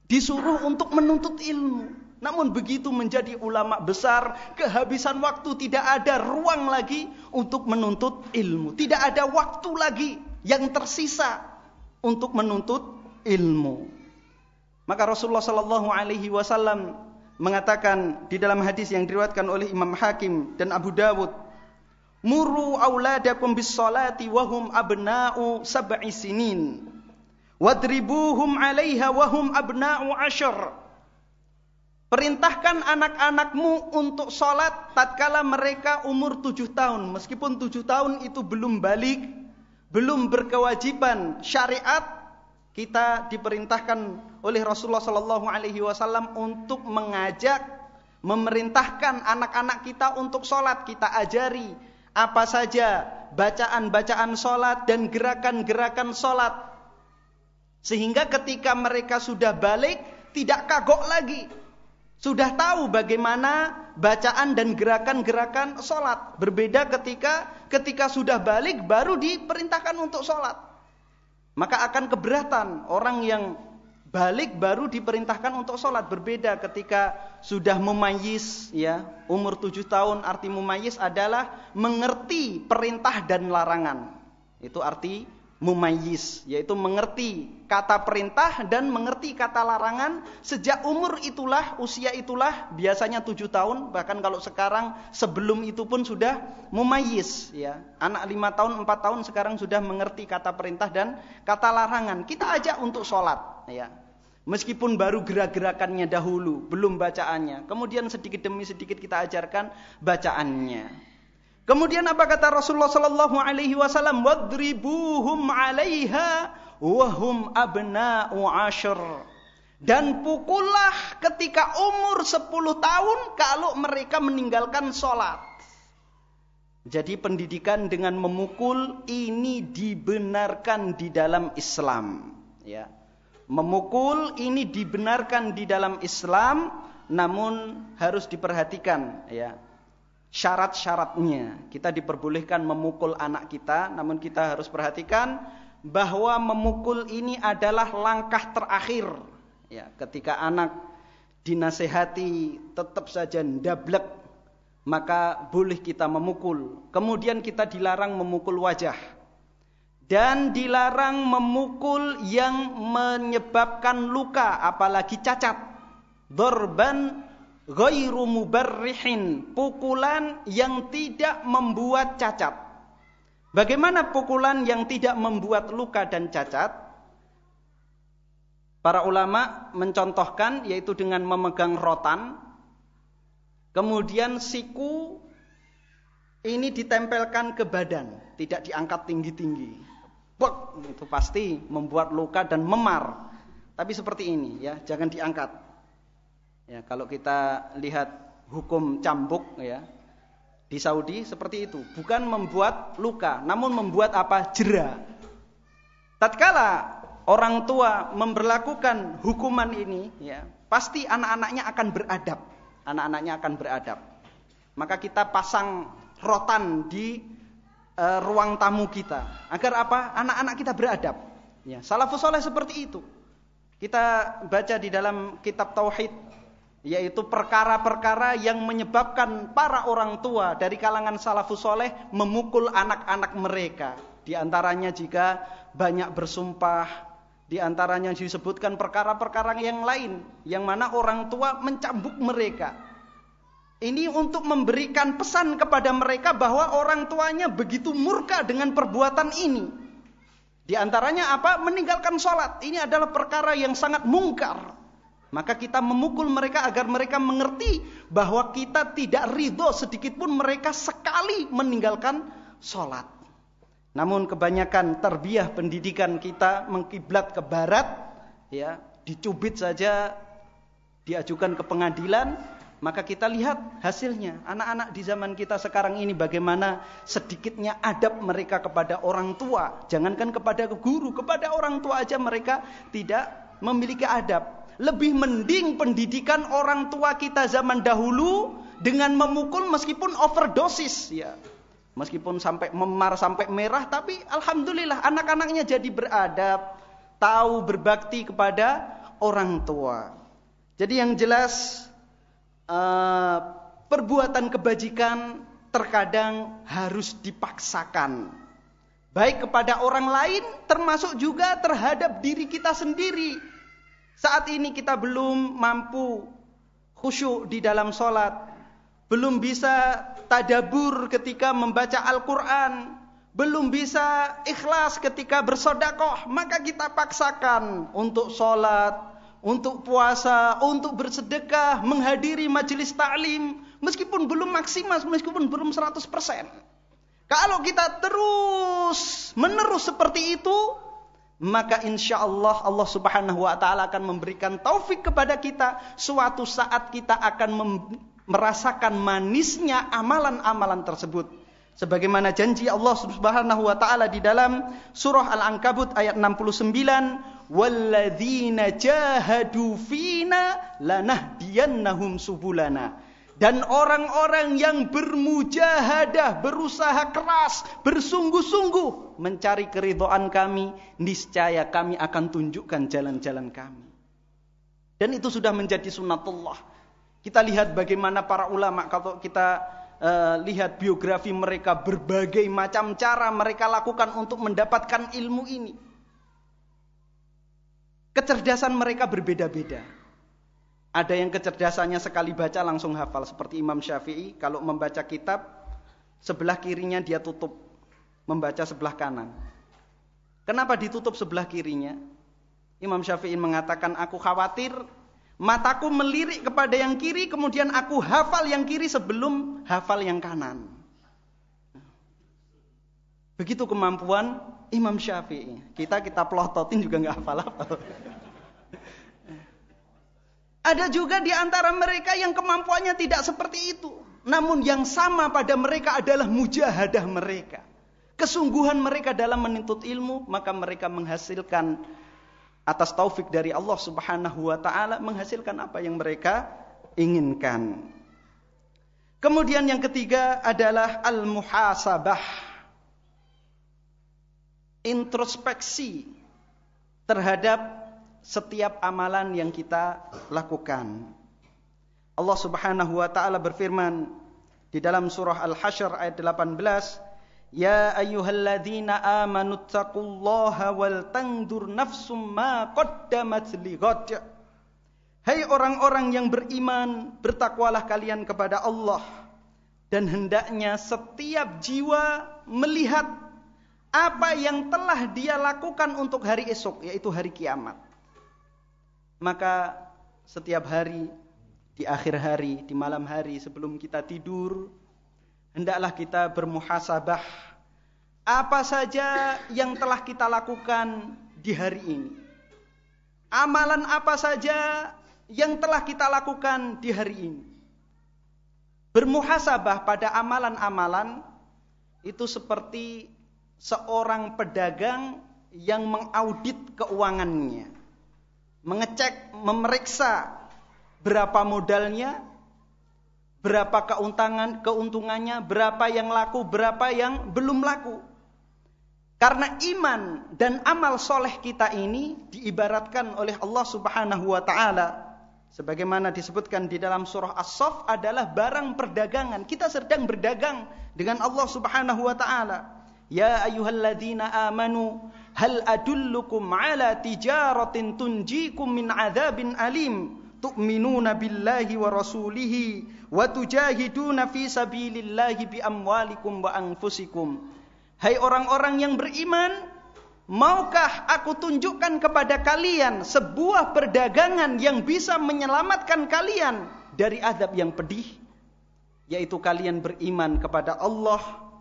disuruh untuk menuntut ilmu. Namun begitu menjadi ulama besar, kehabisan waktu, tidak ada ruang lagi untuk menuntut ilmu. Tidak ada waktu lagi yang tersisa untuk menuntut ilmu. Maka Rasulullah SAW mengatakan di dalam hadis yang diriwayatkan oleh Imam Hakim dan Abu Dawud, muru auladakum bis salati wahum abna'u sab'i sinin wadribuhum 'alaiha wahum abna'u 'ashar. Perintahkan anak-anakmu untuk salat tatkala mereka umur 7 tahun. Meskipun 7 tahun itu belum balik, belum berkewajiban syariat, kita diperintahkan oleh Rasulullah SAW untuk mengajak, memerintahkan anak-anak kita untuk salat. Kita ajari apa saja bacaan-bacaan sholat dan gerakan-gerakan sholat. Sehingga ketika mereka sudah balik, tidak kagok lagi. Sudah tahu bagaimana bacaan dan gerakan-gerakan sholat. Berbeda ketika sudah balik, baru diperintahkan untuk sholat. Maka akan keberatan orang yang Balik baru diperintahkan untuk sholat. Berbeda ketika sudah mumayyiz, ya, umur 7 tahun. Arti mumayyiz adalah mengerti perintah dan larangan. Itu arti mumayyiz, yaitu mengerti kata perintah dan mengerti kata larangan. Sejak umur itulah, usia itulah, biasanya 7 tahun. Bahkan kalau sekarang sebelum itu pun sudah mumayyiz, ya. Anak 5 tahun, 4 tahun sekarang sudah mengerti kata perintah dan kata larangan. Kita ajak untuk sholat, ya. Meskipun baru gerak-gerakannya dahulu, belum bacaannya. Kemudian sedikit demi sedikit kita ajarkan bacaannya. Kemudian apa kata Rasulullah sallallahu alaihi wasallam? Wadribuhum 'alaiha wa hum abna'u 'ashr. Dan pukullah ketika umur 10 tahun kalau mereka meninggalkan sholat. Jadi pendidikan dengan memukul ini dibenarkan di dalam Islam, ya. Memukul ini dibenarkan di dalam Islam, namun harus diperhatikan, ya, syarat-syaratnya. Kita diperbolehkan memukul anak kita, namun kita harus perhatikan bahwa memukul ini adalah langkah terakhir, ya. Ketika anak dinasehati tetap saja ndablek, maka boleh kita memukul. Kemudian kita dilarang memukul wajah. Dan dilarang memukul yang menyebabkan luka, apalagi cacat. Dorban ghairu mubarrihin, pukulan yang tidak membuat cacat. Bagaimana pukulan yang tidak membuat luka dan cacat? Para ulama mencontohkan, yaitu dengan memegang rotan, kemudian siku ini ditempelkan ke badan, tidak diangkat tinggi-tinggi. Itu pasti membuat luka dan memar. Tapi seperti ini, ya, jangan diangkat. Ya, kalau kita lihat hukum cambuk, ya, di Saudi seperti itu, bukan membuat luka, namun membuat apa? Jera. Tatkala orang tua memberlakukan hukuman ini, ya, pasti anak-anaknya akan beradab. Anak-anaknya akan beradab. Maka kita pasang rotan di ruang tamu kita, agar apa? Anak-anak kita beradab. Ya, salafus saleh seperti itu. Kita baca di dalam kitab tauhid, yaitu perkara-perkara yang menyebabkan para orang tua dari kalangan salafus saleh memukul anak-anak mereka. Di antaranya jika banyak bersumpah, di antaranya disebutkan perkara-perkara yang lain, yang mana orang tua mencambuk mereka. Ini untuk memberikan pesan kepada mereka bahwa orang tuanya begitu murka dengan perbuatan ini. Di antaranya apa? Meninggalkan sholat. Ini adalah perkara yang sangat mungkar. Maka kita memukul mereka agar mereka mengerti bahwa kita tidak ridho sedikit pun mereka sekali meninggalkan sholat. Namun kebanyakan tarbiyah pendidikan kita mengkiblat ke barat, ya, dicubit saja, diajukan ke pengadilan. Maka kita lihat hasilnya. Anak-anak di zaman kita sekarang ini bagaimana sedikitnya adab mereka kepada orang tua. Jangankan kepada guru, kepada orang tua aja mereka tidak memiliki adab. Lebih mending pendidikan orang tua kita zaman dahulu dengan memukul meskipun overdosis, ya. Meskipun sampai memar, sampai merah, tapi alhamdulillah anak-anaknya jadi beradab, tahu berbakti kepada orang tua. Jadi yang jelas, perbuatan kebajikan terkadang harus dipaksakan, baik kepada orang lain termasuk juga terhadap diri kita sendiri. Saat ini kita belum mampu khusyuk di dalam sholat, belum bisa tadabbur ketika membaca Al-Quran, belum bisa ikhlas ketika bersedekah, maka kita paksakan untuk sholat, untuk puasa, untuk bersedekah, menghadiri majelis ta'lim, meskipun belum maksimal, meskipun belum 100%. Kalau kita terus menerus seperti itu, maka insya Allah Allah subhanahu wa ta'ala akan memberikan taufik kepada kita. Suatu saat kita akan merasakan manisnya amalan-amalan tersebut. Sebagaimana janji Allah subhanahu wa ta'ala di dalam surah Al-Ankabut ayat 69, walladzina jahadu fina lanahdiyannahum subulana. Dan orang-orang yang bermujahadah, berusaha keras, bersungguh-sungguh mencari keridhaan kami, niscaya kami akan tunjukkan jalan-jalan kami. Dan itu sudah menjadi sunnatullah. Kita lihat bagaimana para ulama, kalau kita lihat biografi mereka, berbagai macam cara mereka lakukan untuk mendapatkan ilmu ini. Kecerdasan mereka berbeda-beda. Ada yang kecerdasannya sekali baca langsung hafal, seperti Imam Syafi'i, kalau membaca kitab, sebelah kirinya dia tutup, membaca sebelah kanan. Kenapa ditutup sebelah kirinya? Imam Syafi'i mengatakan, aku khawatir mataku melirik kepada yang kiri, kemudian aku hafal yang kiri sebelum hafal yang kanan. Begitu kemampuan Imam Syafi'i. Kita pelototin juga nggak hafal-hafal. Ada juga di antara mereka yang kemampuannya tidak seperti itu. Namun yang sama pada mereka adalah mujahadah mereka. Kesungguhan mereka dalam menuntut ilmu, maka mereka menghasilkan atas taufik dari Allah Subhanahu wa taala, menghasilkan apa yang mereka inginkan. Kemudian yang ketiga adalah al-muhasabah. Introspeksi terhadap setiap amalan yang kita lakukan. Allah Subhanahu wa taala berfirman di dalam surah Al-Hasyr ayat 18, Ya ayyuhalladzina amanu taqullaha wal tandur nafsum ma qaddamat lighad. Hai orang-orang yang beriman, bertakwalah kalian kepada Allah, dan hendaknya setiap jiwa melihat apa yang telah dia lakukan untuk hari esok, yaitu hari kiamat. Maka setiap hari, di akhir hari, di malam hari sebelum kita tidur, hendaklah kita bermuhasabah apa saja yang telah kita lakukan di hari ini. Amalan apa saja yang telah kita lakukan di hari ini. Bermuhasabah pada amalan-amalan itu seperti seorang pedagang yang mengaudit keuangannya. Mengecek, memeriksa berapa modalnya, berapa keuntungannya, berapa yang laku, berapa yang belum laku. Karena iman dan amal soleh kita ini diibaratkan oleh Allah Subhanahu wa ta'ala, sebagaimana disebutkan di dalam surah As-Saff, adalah barang perdagangan. Kita sedang berdagang dengan Allah Subhanahu wa ta'ala. Ya ayyuhalladzina amanu hal adullukum ala tijaratin tunjikum min adzabin alim tu'minuna billahi wa rasulihi wa tujahiduna fi sabilillahi bi amwalikum wa anfusikum. Hai orang-orang yang beriman, maukah aku tunjukkan kepada kalian sebuah perdagangan yang bisa menyelamatkan kalian dari azab yang pedih, yaitu kalian beriman kepada Allah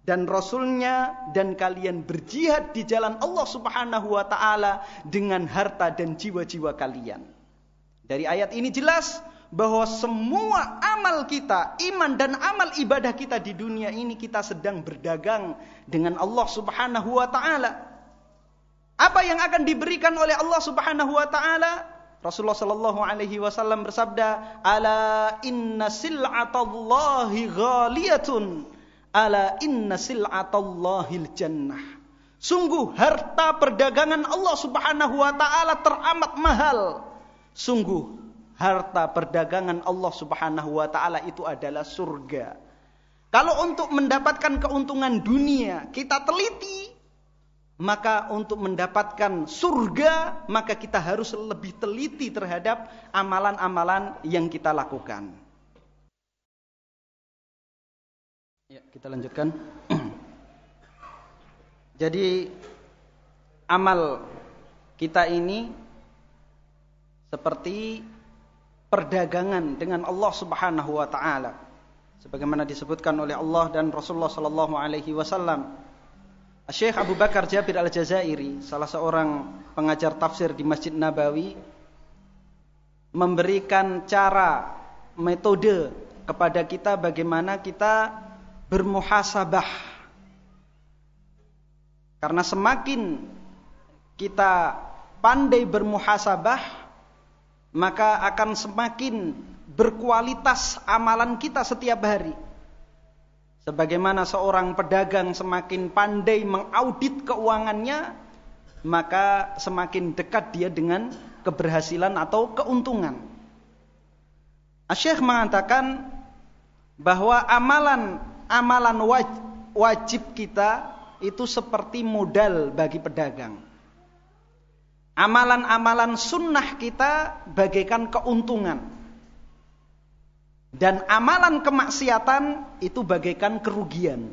dan Rasulnya, dan kalian berjihad di jalan Allah Subhanahu wa ta'ala dengan harta dan jiwa-jiwa kalian. Dari ayat ini jelas bahwa semua amal kita, iman dan amal ibadah kita di dunia ini, kita sedang berdagang dengan Allah Subhanahu wa ta'ala. Apa yang akan diberikan oleh Allah Subhanahu wa ta'ala? Rasulullah sallallahu alaihi wasallam bersabda, "Ala inna sil'atallahi ghaliyatun. Ala inna sil'atallahil jannah." Sungguh harta perdagangan Allah Subhanahu wa ta'ala teramat mahal. Sungguh harta perdagangan Allah Subhanahu wa ta'ala itu adalah surga. Kalau untuk mendapatkan keuntungan dunia kita teliti, maka untuk mendapatkan surga maka kita harus lebih teliti terhadap amalan-amalan yang kita lakukan. Ya, kita lanjutkan. Jadi amal kita ini seperti perdagangan dengan Allah Subhanahu wa ta'ala, sebagaimana disebutkan oleh Allah dan Rasulullah sallallahu alaihi wasallam. Syekh Abu Bakar Jabir Al-Jazairi, salah seorang pengajar tafsir di Masjid Nabawi, memberikan cara, metode kepada kita bagaimana kita bermuhasabah. Karena semakin kita pandai bermuhasabah, maka akan semakin berkualitas amalan kita setiap hari. Sebagaimana seorang pedagang semakin pandai mengaudit keuangannya, maka semakin dekat dia dengan keberhasilan atau keuntungan. Asy-Syaikh mengatakan bahwa amalan wajib kita itu seperti modal bagi pedagang. Amalan-amalan sunnah kita bagaikan keuntungan. Dan amalan kemaksiatan itu bagaikan kerugian.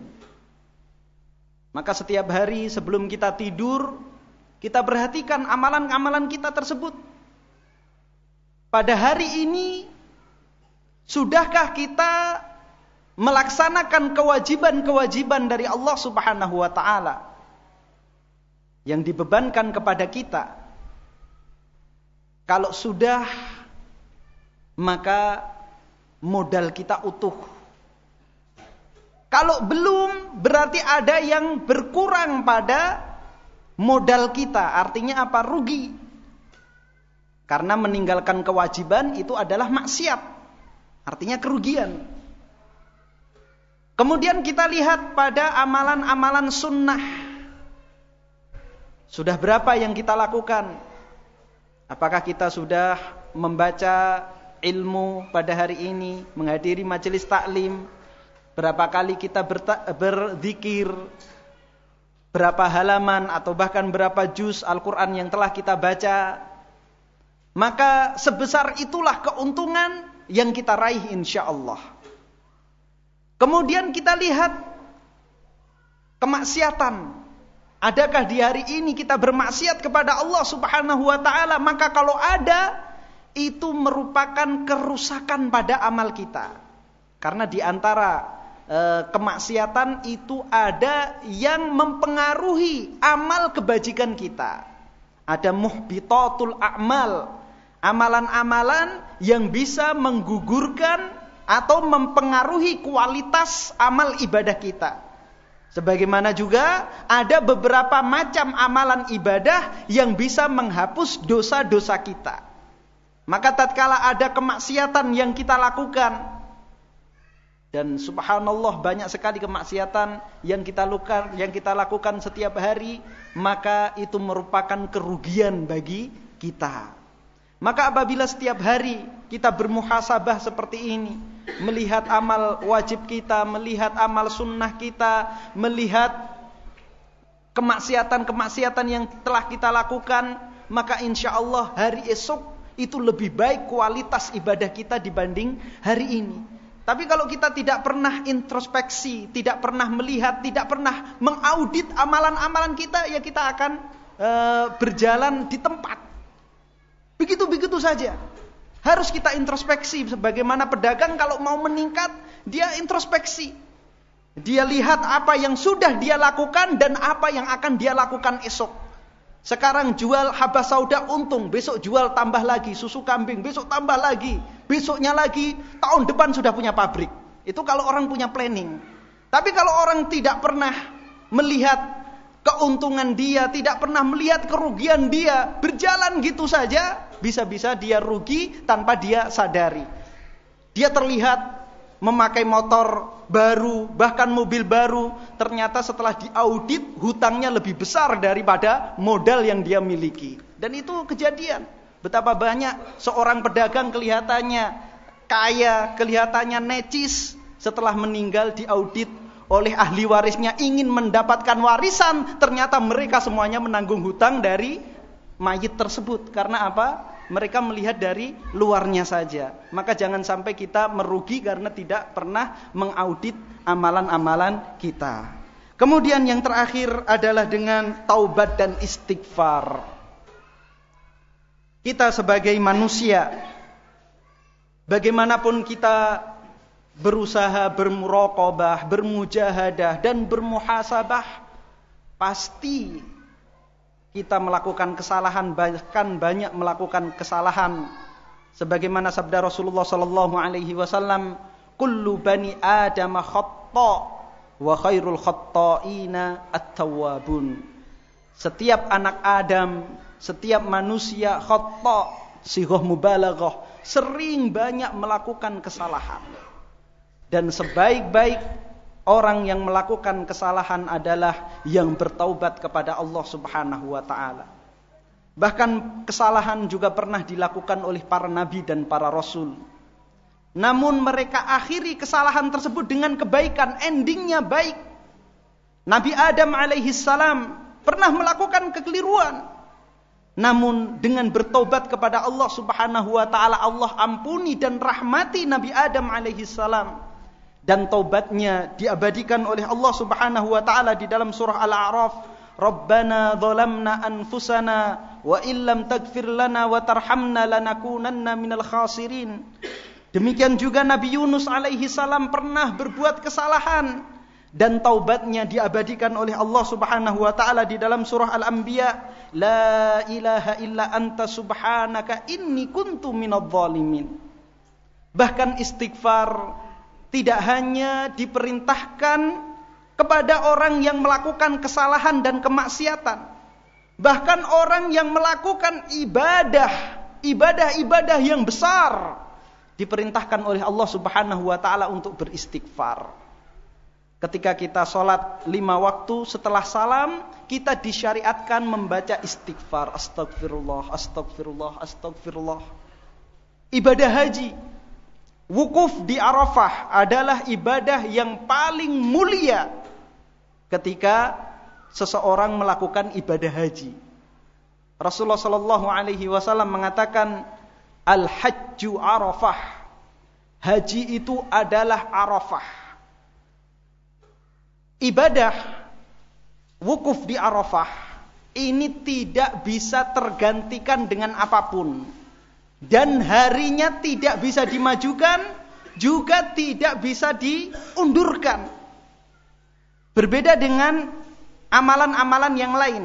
Maka setiap hari sebelum kita tidur, kita perhatikan amalan-amalan kita tersebut. Pada hari ini, sudahkah kita melaksanakan kewajiban-kewajiban dari Allah Subhanahu wa ta'ala yang dibebankan kepada kita? Kalau sudah, maka modal kita utuh. Kalau belum, berarti ada yang berkurang pada modal kita. Artinya apa? Rugi. Karena meninggalkan kewajiban itu adalah maksiat. Artinya kerugian. Kemudian kita lihat pada amalan-amalan sunnah. Sudah berapa yang kita lakukan? Apakah kita sudah membaca ilmu pada hari ini, menghadiri majelis taklim? Berapa kali kita berzikir? Berapa halaman atau bahkan berapa juz Al-Quran yang telah kita baca? Maka sebesar itulah keuntungan yang kita raih insya Allah. Kemudian kita lihat kemaksiatan. Adakah di hari ini kita bermaksiat kepada Allah Subhanahu wa ta'ala? Maka kalau ada, itu merupakan kerusakan pada amal kita. Karena di antara kemaksiatan itu ada yang mempengaruhi amal kebajikan kita. Ada muhbitatul a'mal, amalan-amalan yang bisa menggugurkan atau mempengaruhi kualitas amal ibadah kita. Sebagaimana juga ada beberapa macam amalan ibadah yang bisa menghapus dosa-dosa kita. Maka tatkala ada kemaksiatan yang kita lakukan, dan subhanallah banyak sekali kemaksiatan yang kita lakukan setiap hari, maka itu merupakan kerugian bagi kita. Maka apabila setiap hari kita bermuhasabah seperti ini, melihat amal wajib kita, melihat amal sunnah kita, melihat kemaksiatan-kemaksiatan yang telah kita lakukan, maka insya Allah hari esok itu lebih baik kualitas ibadah kita dibanding hari ini. Tapi kalau kita tidak pernah introspeksi, tidak pernah melihat, tidak pernah mengaudit amalan-amalan kita, ya kita akan berjalan di tempat. Begitu-begitu saja. Harus kita introspeksi. Sebagaimana pedagang kalau mau meningkat, dia introspeksi. Dia lihat apa yang sudah dia lakukan dan apa yang akan dia lakukan esok. Sekarang jual habas sauda untung, besok jual tambah lagi, susu kambing, besok tambah lagi, besoknya lagi, tahun depan sudah punya pabrik. Itu kalau orang punya planning. Tapi kalau orang tidak pernah melihat keuntungan dia, tidak pernah melihat kerugian dia, berjalan gitu saja, bisa-bisa dia rugi tanpa dia sadari. Dia terlihat memakai motor baru, bahkan mobil baru, ternyata setelah diaudit hutangnya lebih besar daripada modal yang dia miliki. Dan itu kejadian. Betapa banyak seorang pedagang kelihatannya kaya, kelihatannya necis, setelah meninggal diaudit oleh ahli warisnya ingin mendapatkan warisan, ternyata mereka semuanya menanggung hutang dari mayit tersebut. Karena apa? Mereka melihat dari luarnya saja. Maka jangan sampai kita merugi karena tidak pernah mengaudit amalan-amalan kita. Kemudian yang terakhir adalah dengan taubat dan istighfar. Kita sebagai manusia, bagaimanapun kita berusaha bermuraqabah, bermujahadah dan bermuhasabah, pasti kita melakukan kesalahan, bahkan banyak melakukan kesalahan. Sebagaimana sabda Rasulullah sallallahu alaihi wasallam, "Kullu bani Adam khata' wa khairul khatta'ina at-tawwabun." Setiap anak Adam, setiap manusia khata', sighah mubalaghah, sering banyak melakukan kesalahan. Dan sebaik-baik orang yang melakukan kesalahan adalah yang bertaubat kepada Allah Subhanahu wa ta'ala. Bahkan kesalahan juga pernah dilakukan oleh para nabi dan para rasul. Namun mereka akhiri kesalahan tersebut dengan kebaikan, endingnya baik. Nabi Adam alaihi salam pernah melakukan kekeliruan. Namun dengan bertobat kepada Allah subhanahu wa ta'ala, Allah ampuni dan rahmati Nabi Adam alaihi salam. Dan taubatnya diabadikan oleh Allah subhanahu wa ta'ala di dalam surah Al-A'raf. Rabbana zalamna anfusana wa illam taghfir lana wa tarhamna lanakunanna minal khasirin. Demikian juga Nabi Yunus alaihi salam pernah berbuat kesalahan dan taubatnya diabadikan oleh Allah subhanahu wa ta'ala di dalam surah Al-Anbiya. La ilaha illa anta subhanaka inni kuntu minadh dhalimin. Bahkan istighfar tidak hanya diperintahkan kepada orang yang melakukan kesalahan dan kemaksiatan. Bahkan orang yang melakukan ibadah yang besar diperintahkan oleh Allah subhanahu wa ta'ala untuk beristighfar. Ketika kita sholat 5 waktu setelah salam, kita disyariatkan membaca istighfar. Astagfirullah, astagfirullah, astagfirullah. Ibadah haji, wukuf di Arafah adalah ibadah yang paling mulia ketika seseorang melakukan ibadah haji. Rasulullah sallallahu alaihi wasallam mengatakan, Al-hajju Arafah. Haji itu adalah Arafah. Ibadah wukuf di Arafah ini tidak bisa tergantikan dengan apapun. Dan harinya tidak bisa dimajukan, juga tidak bisa diundurkan. Berbeda dengan amalan-amalan yang lain.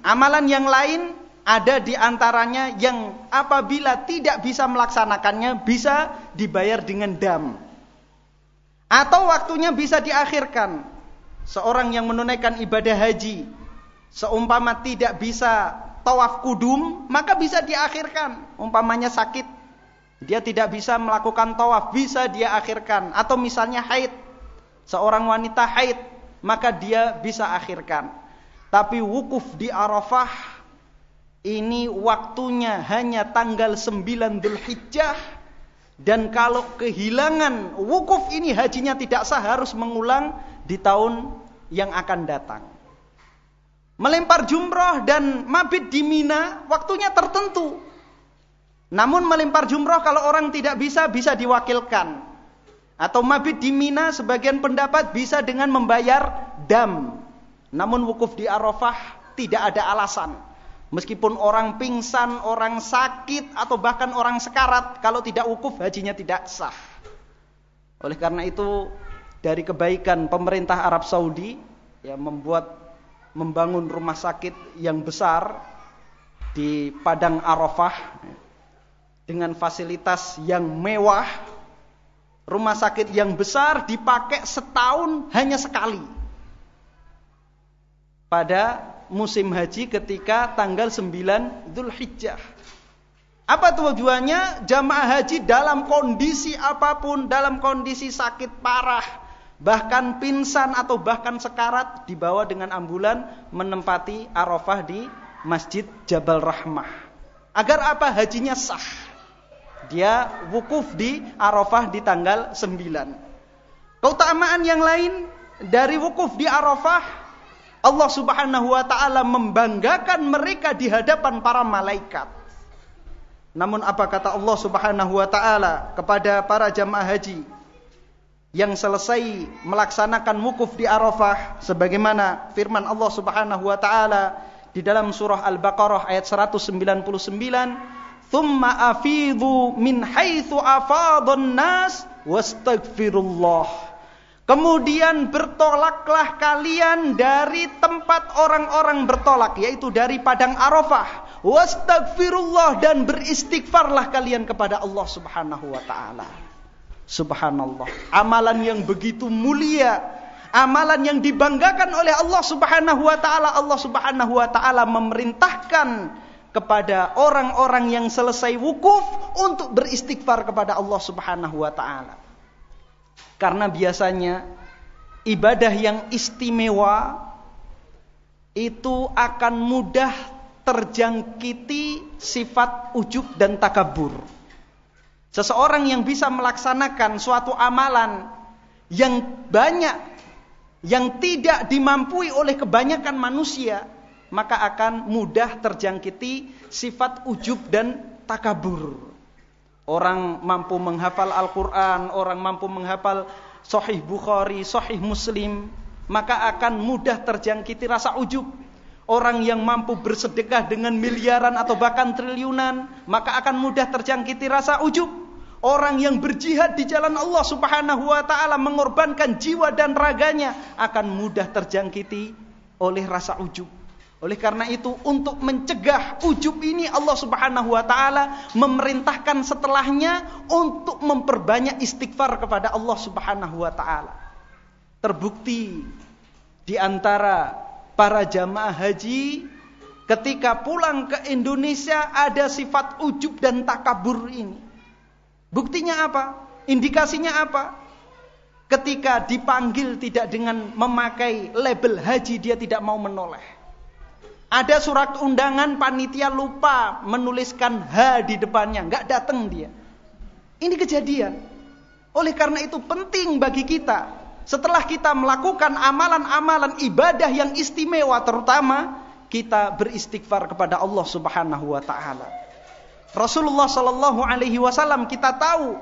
Amalan yang lain ada di antaranya yang apabila tidak bisa melaksanakannya bisa dibayar dengan dam. Atau waktunya bisa diakhirkan. Seorang yang menunaikan ibadah haji, seumpama tidak bisa tawaf kudum, maka bisa diakhirkan. Umpamanya sakit, dia tidak bisa melakukan tawaf, bisa dia akhirkan. Atau misalnya haid, seorang wanita haid, maka dia bisa akhirkan. Tapi wukuf di Arafah ini waktunya hanya tanggal 9 Dzulhijjah. Dan kalau kehilangan wukuf ini, hajinya tidak sah, harus mengulang di tahun yang akan datang. Melempar jumrah dan mabit di Mina waktunya tertentu. Namun melempar jumrah kalau orang tidak bisa diwakilkan. Atau mabit di Mina sebagian pendapat bisa dengan membayar dam. Namun wukuf di Arafah tidak ada alasan. Meskipun orang pingsan, orang sakit, atau bahkan orang sekarat, kalau tidak wukuf hajinya tidak sah. Oleh karena itu, dari kebaikan pemerintah Arab Saudi yang membangun rumah sakit yang besar di Padang Arafah dengan fasilitas yang mewah. Rumah sakit yang besar dipakai setahun hanya sekali. Pada musim haji ketika tanggal 9 Dzulhijjah. Apa tujuannya? Jamaah haji dalam kondisi apapun, dalam kondisi sakit parah, bahkan pingsan atau bahkan sekarat, dibawa dengan ambulan menempati Arafah di Masjid Jabal Rahmah. Agar apa? Hajinya sah. Dia wukuf di Arafah di tanggal 9. Keutamaan yang lain dari wukuf di Arafah, Allah subhanahu wa ta'ala membanggakan mereka di hadapan para malaikat. Namun apa kata Allah subhanahu wa ta'ala kepada para jamaah haji yang selesai melaksanakan wukuf di Arafah? Sebagaimana firman Allah subhanahu wa ta'ala di dalam surah Al-Baqarah ayat 199, "Tsumma afidhu min haitsu afadhan nas wastaghfirullah." Kemudian bertolaklah kalian dari tempat orang-orang bertolak, yaitu dari Padang Arafah. Wastaghfirullah, dan beristighfarlah kalian kepada Allah subhanahu wa ta'ala. Subhanallah. Amalan yang begitu mulia, amalan yang dibanggakan oleh Allah subhanahu wa ta'ala. Allah subhanahu wa ta'ala memerintahkan kepada orang-orang yang selesai wukuf untuk beristighfar kepada Allah subhanahu wa ta'ala. Karena biasanya ibadah yang istimewa itu akan mudah terjangkiti sifat ujub dan takabur. Seseorang yang bisa melaksanakan suatu amalan yang banyak, yang tidak dimampui oleh kebanyakan manusia, maka akan mudah terjangkiti sifat ujub dan takabur. Orang mampu menghafal Al-Quran, orang mampu menghafal Sahih Bukhari, Sahih Muslim, maka akan mudah terjangkiti rasa ujub. Orang yang mampu bersedekah dengan miliaran atau bahkan triliunan, maka akan mudah terjangkiti rasa ujub. Orang yang berjihad di jalan Allah Subhanahu wa ta'ala, mengorbankan jiwa dan raganya, akan mudah terjangkiti oleh rasa ujub. Oleh karena itu, untuk mencegah ujub ini, Allah Subhanahu wa ta'ala memerintahkan setelahnya untuk memperbanyak istighfar kepada Allah Subhanahu wa ta'ala. Terbukti di antara para jamaah haji ketika pulang ke Indonesia ada sifat ujub dan takabur ini. Buktinya apa? Indikasinya apa? Ketika dipanggil tidak dengan memakai label haji, dia tidak mau menoleh. Ada surat undangan, panitia lupa menuliskan H di depannya, nggak datang dia. Ini kejadian. Oleh karena itu penting bagi kita, setelah kita melakukan amalan-amalan ibadah yang istimewa, terutama kita beristighfar kepada Allah Subhanahu wa ta'ala. Rasulullah sallallahu alaihi wasallam, kita tahu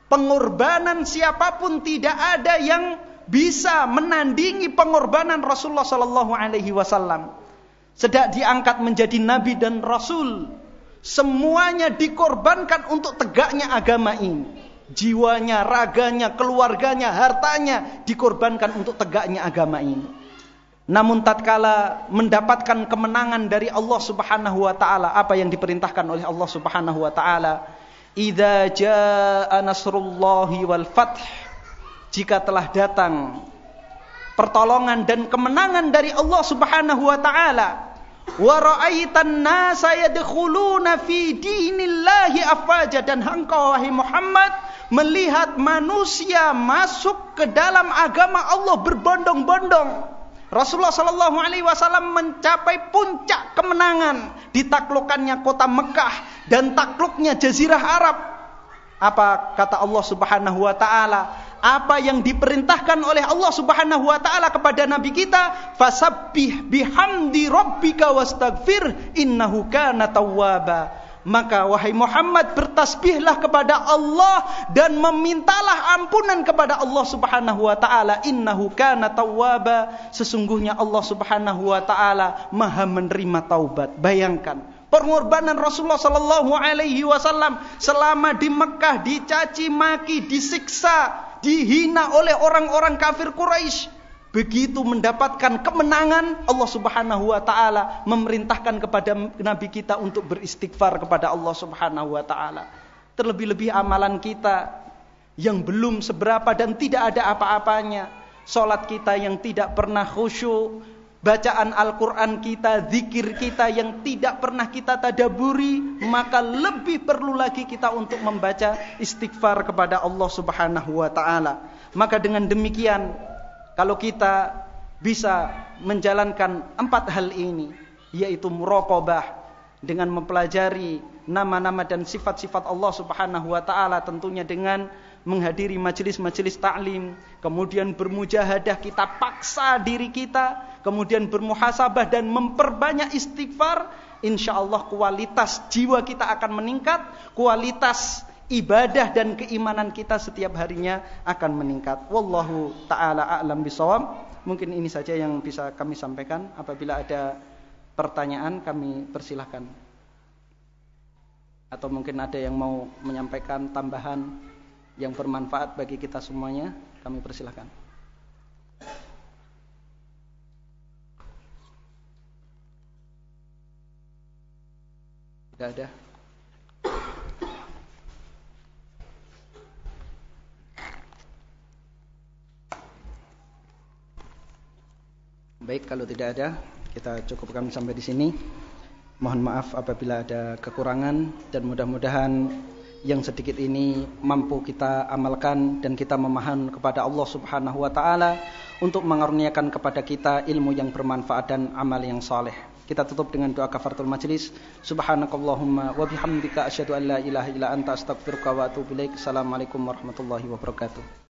pengorbanan siapapun tidak ada yang bisa menandingi pengorbanan Rasulullah sallallahu alaihi wasallam. Sejak diangkat menjadi nabi dan rasul, semuanya dikorbankan untuk tegaknya agama ini. Jiwanya, raganya, keluarganya, hartanya dikorbankan untuk tegaknya agama ini. Namun tatkala mendapatkan kemenangan dari Allah Subhanahu wa ta'ala, apa yang diperintahkan oleh Allah Subhanahu wa ta'ala? Idza jaa nasrullahi wal fath. Jika telah datang pertolongan dan kemenangan dari Allah Subhanahu wa ta'ala, wa ra'aitan nasa yadkhuluna fi dinillahi afwaja, dan engkau wahai Muhammad melihat manusia masuk ke dalam agama Allah berbondong-bondong. Rasulullah sallallahu alaihi wasallam mencapai puncak kemenangan, ditaklukkannya kota Mekah dan takluknya jazirah Arab. Apa kata Allah Subhanahu wa ta'ala? Apa yang diperintahkan oleh Allah Subhanahu wa ta'ala kepada Nabi kita? Fasabbih bihamdi rabbika wastaghfir innahu kana tawwaba. Maka wahai Muhammad, bertasbihlah kepada Allah dan memintalah ampunan kepada Allah Subhanahu wa ta'ala. Innahu kana tawwaba. Sesungguhnya Allah Subhanahu wa ta'ala maha menerima taubat. Bayangkan pengorbanan Rasulullah sallallahu alaihi wasallam selama di Mekah, dicaci maki, disiksa, dihina oleh orang-orang kafir Quraisy. Begitu mendapatkan kemenangan, Allah Subhanahu wa ta'ala memerintahkan kepada Nabi kita untuk beristighfar kepada Allah Subhanahu wa ta'ala. Terlebih-lebih amalan kita yang belum seberapa dan tidak ada apa-apanya. Salat kita yang tidak pernah khusyuk, bacaan Al-Quran kita, zikir kita yang tidak pernah kita tadaburi, maka lebih perlu lagi kita untuk membaca istighfar kepada Allah Subhanahu wa ta'ala. Maka dengan demikian, kalau kita bisa menjalankan 4 hal ini, yaitu muraqabah dengan mempelajari nama-nama dan sifat-sifat Allah Subhanahu wa ta'ala, tentunya dengan menghadiri majelis-majelis ta'lim, kemudian bermujahadah, kita paksa diri kita, kemudian bermuhasabah dan memperbanyak istighfar, insyaallah kualitas jiwa kita akan meningkat, kualitas ibadah dan keimanan kita setiap harinya akan meningkat. Wallahu ta'ala a'lam bishawab. Mungkin ini saja yang bisa kami sampaikan. Apabila ada pertanyaan, kami persilahkan. Atau mungkin ada yang mau menyampaikan tambahan yang bermanfaat bagi kita semuanya, kami persilahkan. Tidak ada. Baik, kalau tidak ada, kita cukupkan sampai di sini. Mohon maaf apabila ada kekurangan, dan mudah-mudahan yang sedikit ini mampu kita amalkan dan kita memohon kepada Allah Subhanahu wa ta'ala untuk mengaruniakan kepada kita ilmu yang bermanfaat dan amal yang saleh. Kita tutup dengan doa kafaratul majlis. Subhanakallahumma wa bihamdika asyhadu an la ilaha illa anta astaghfiruka wa atubu ilaik. Assalamualaikum warahmatullahi wabarakatuh.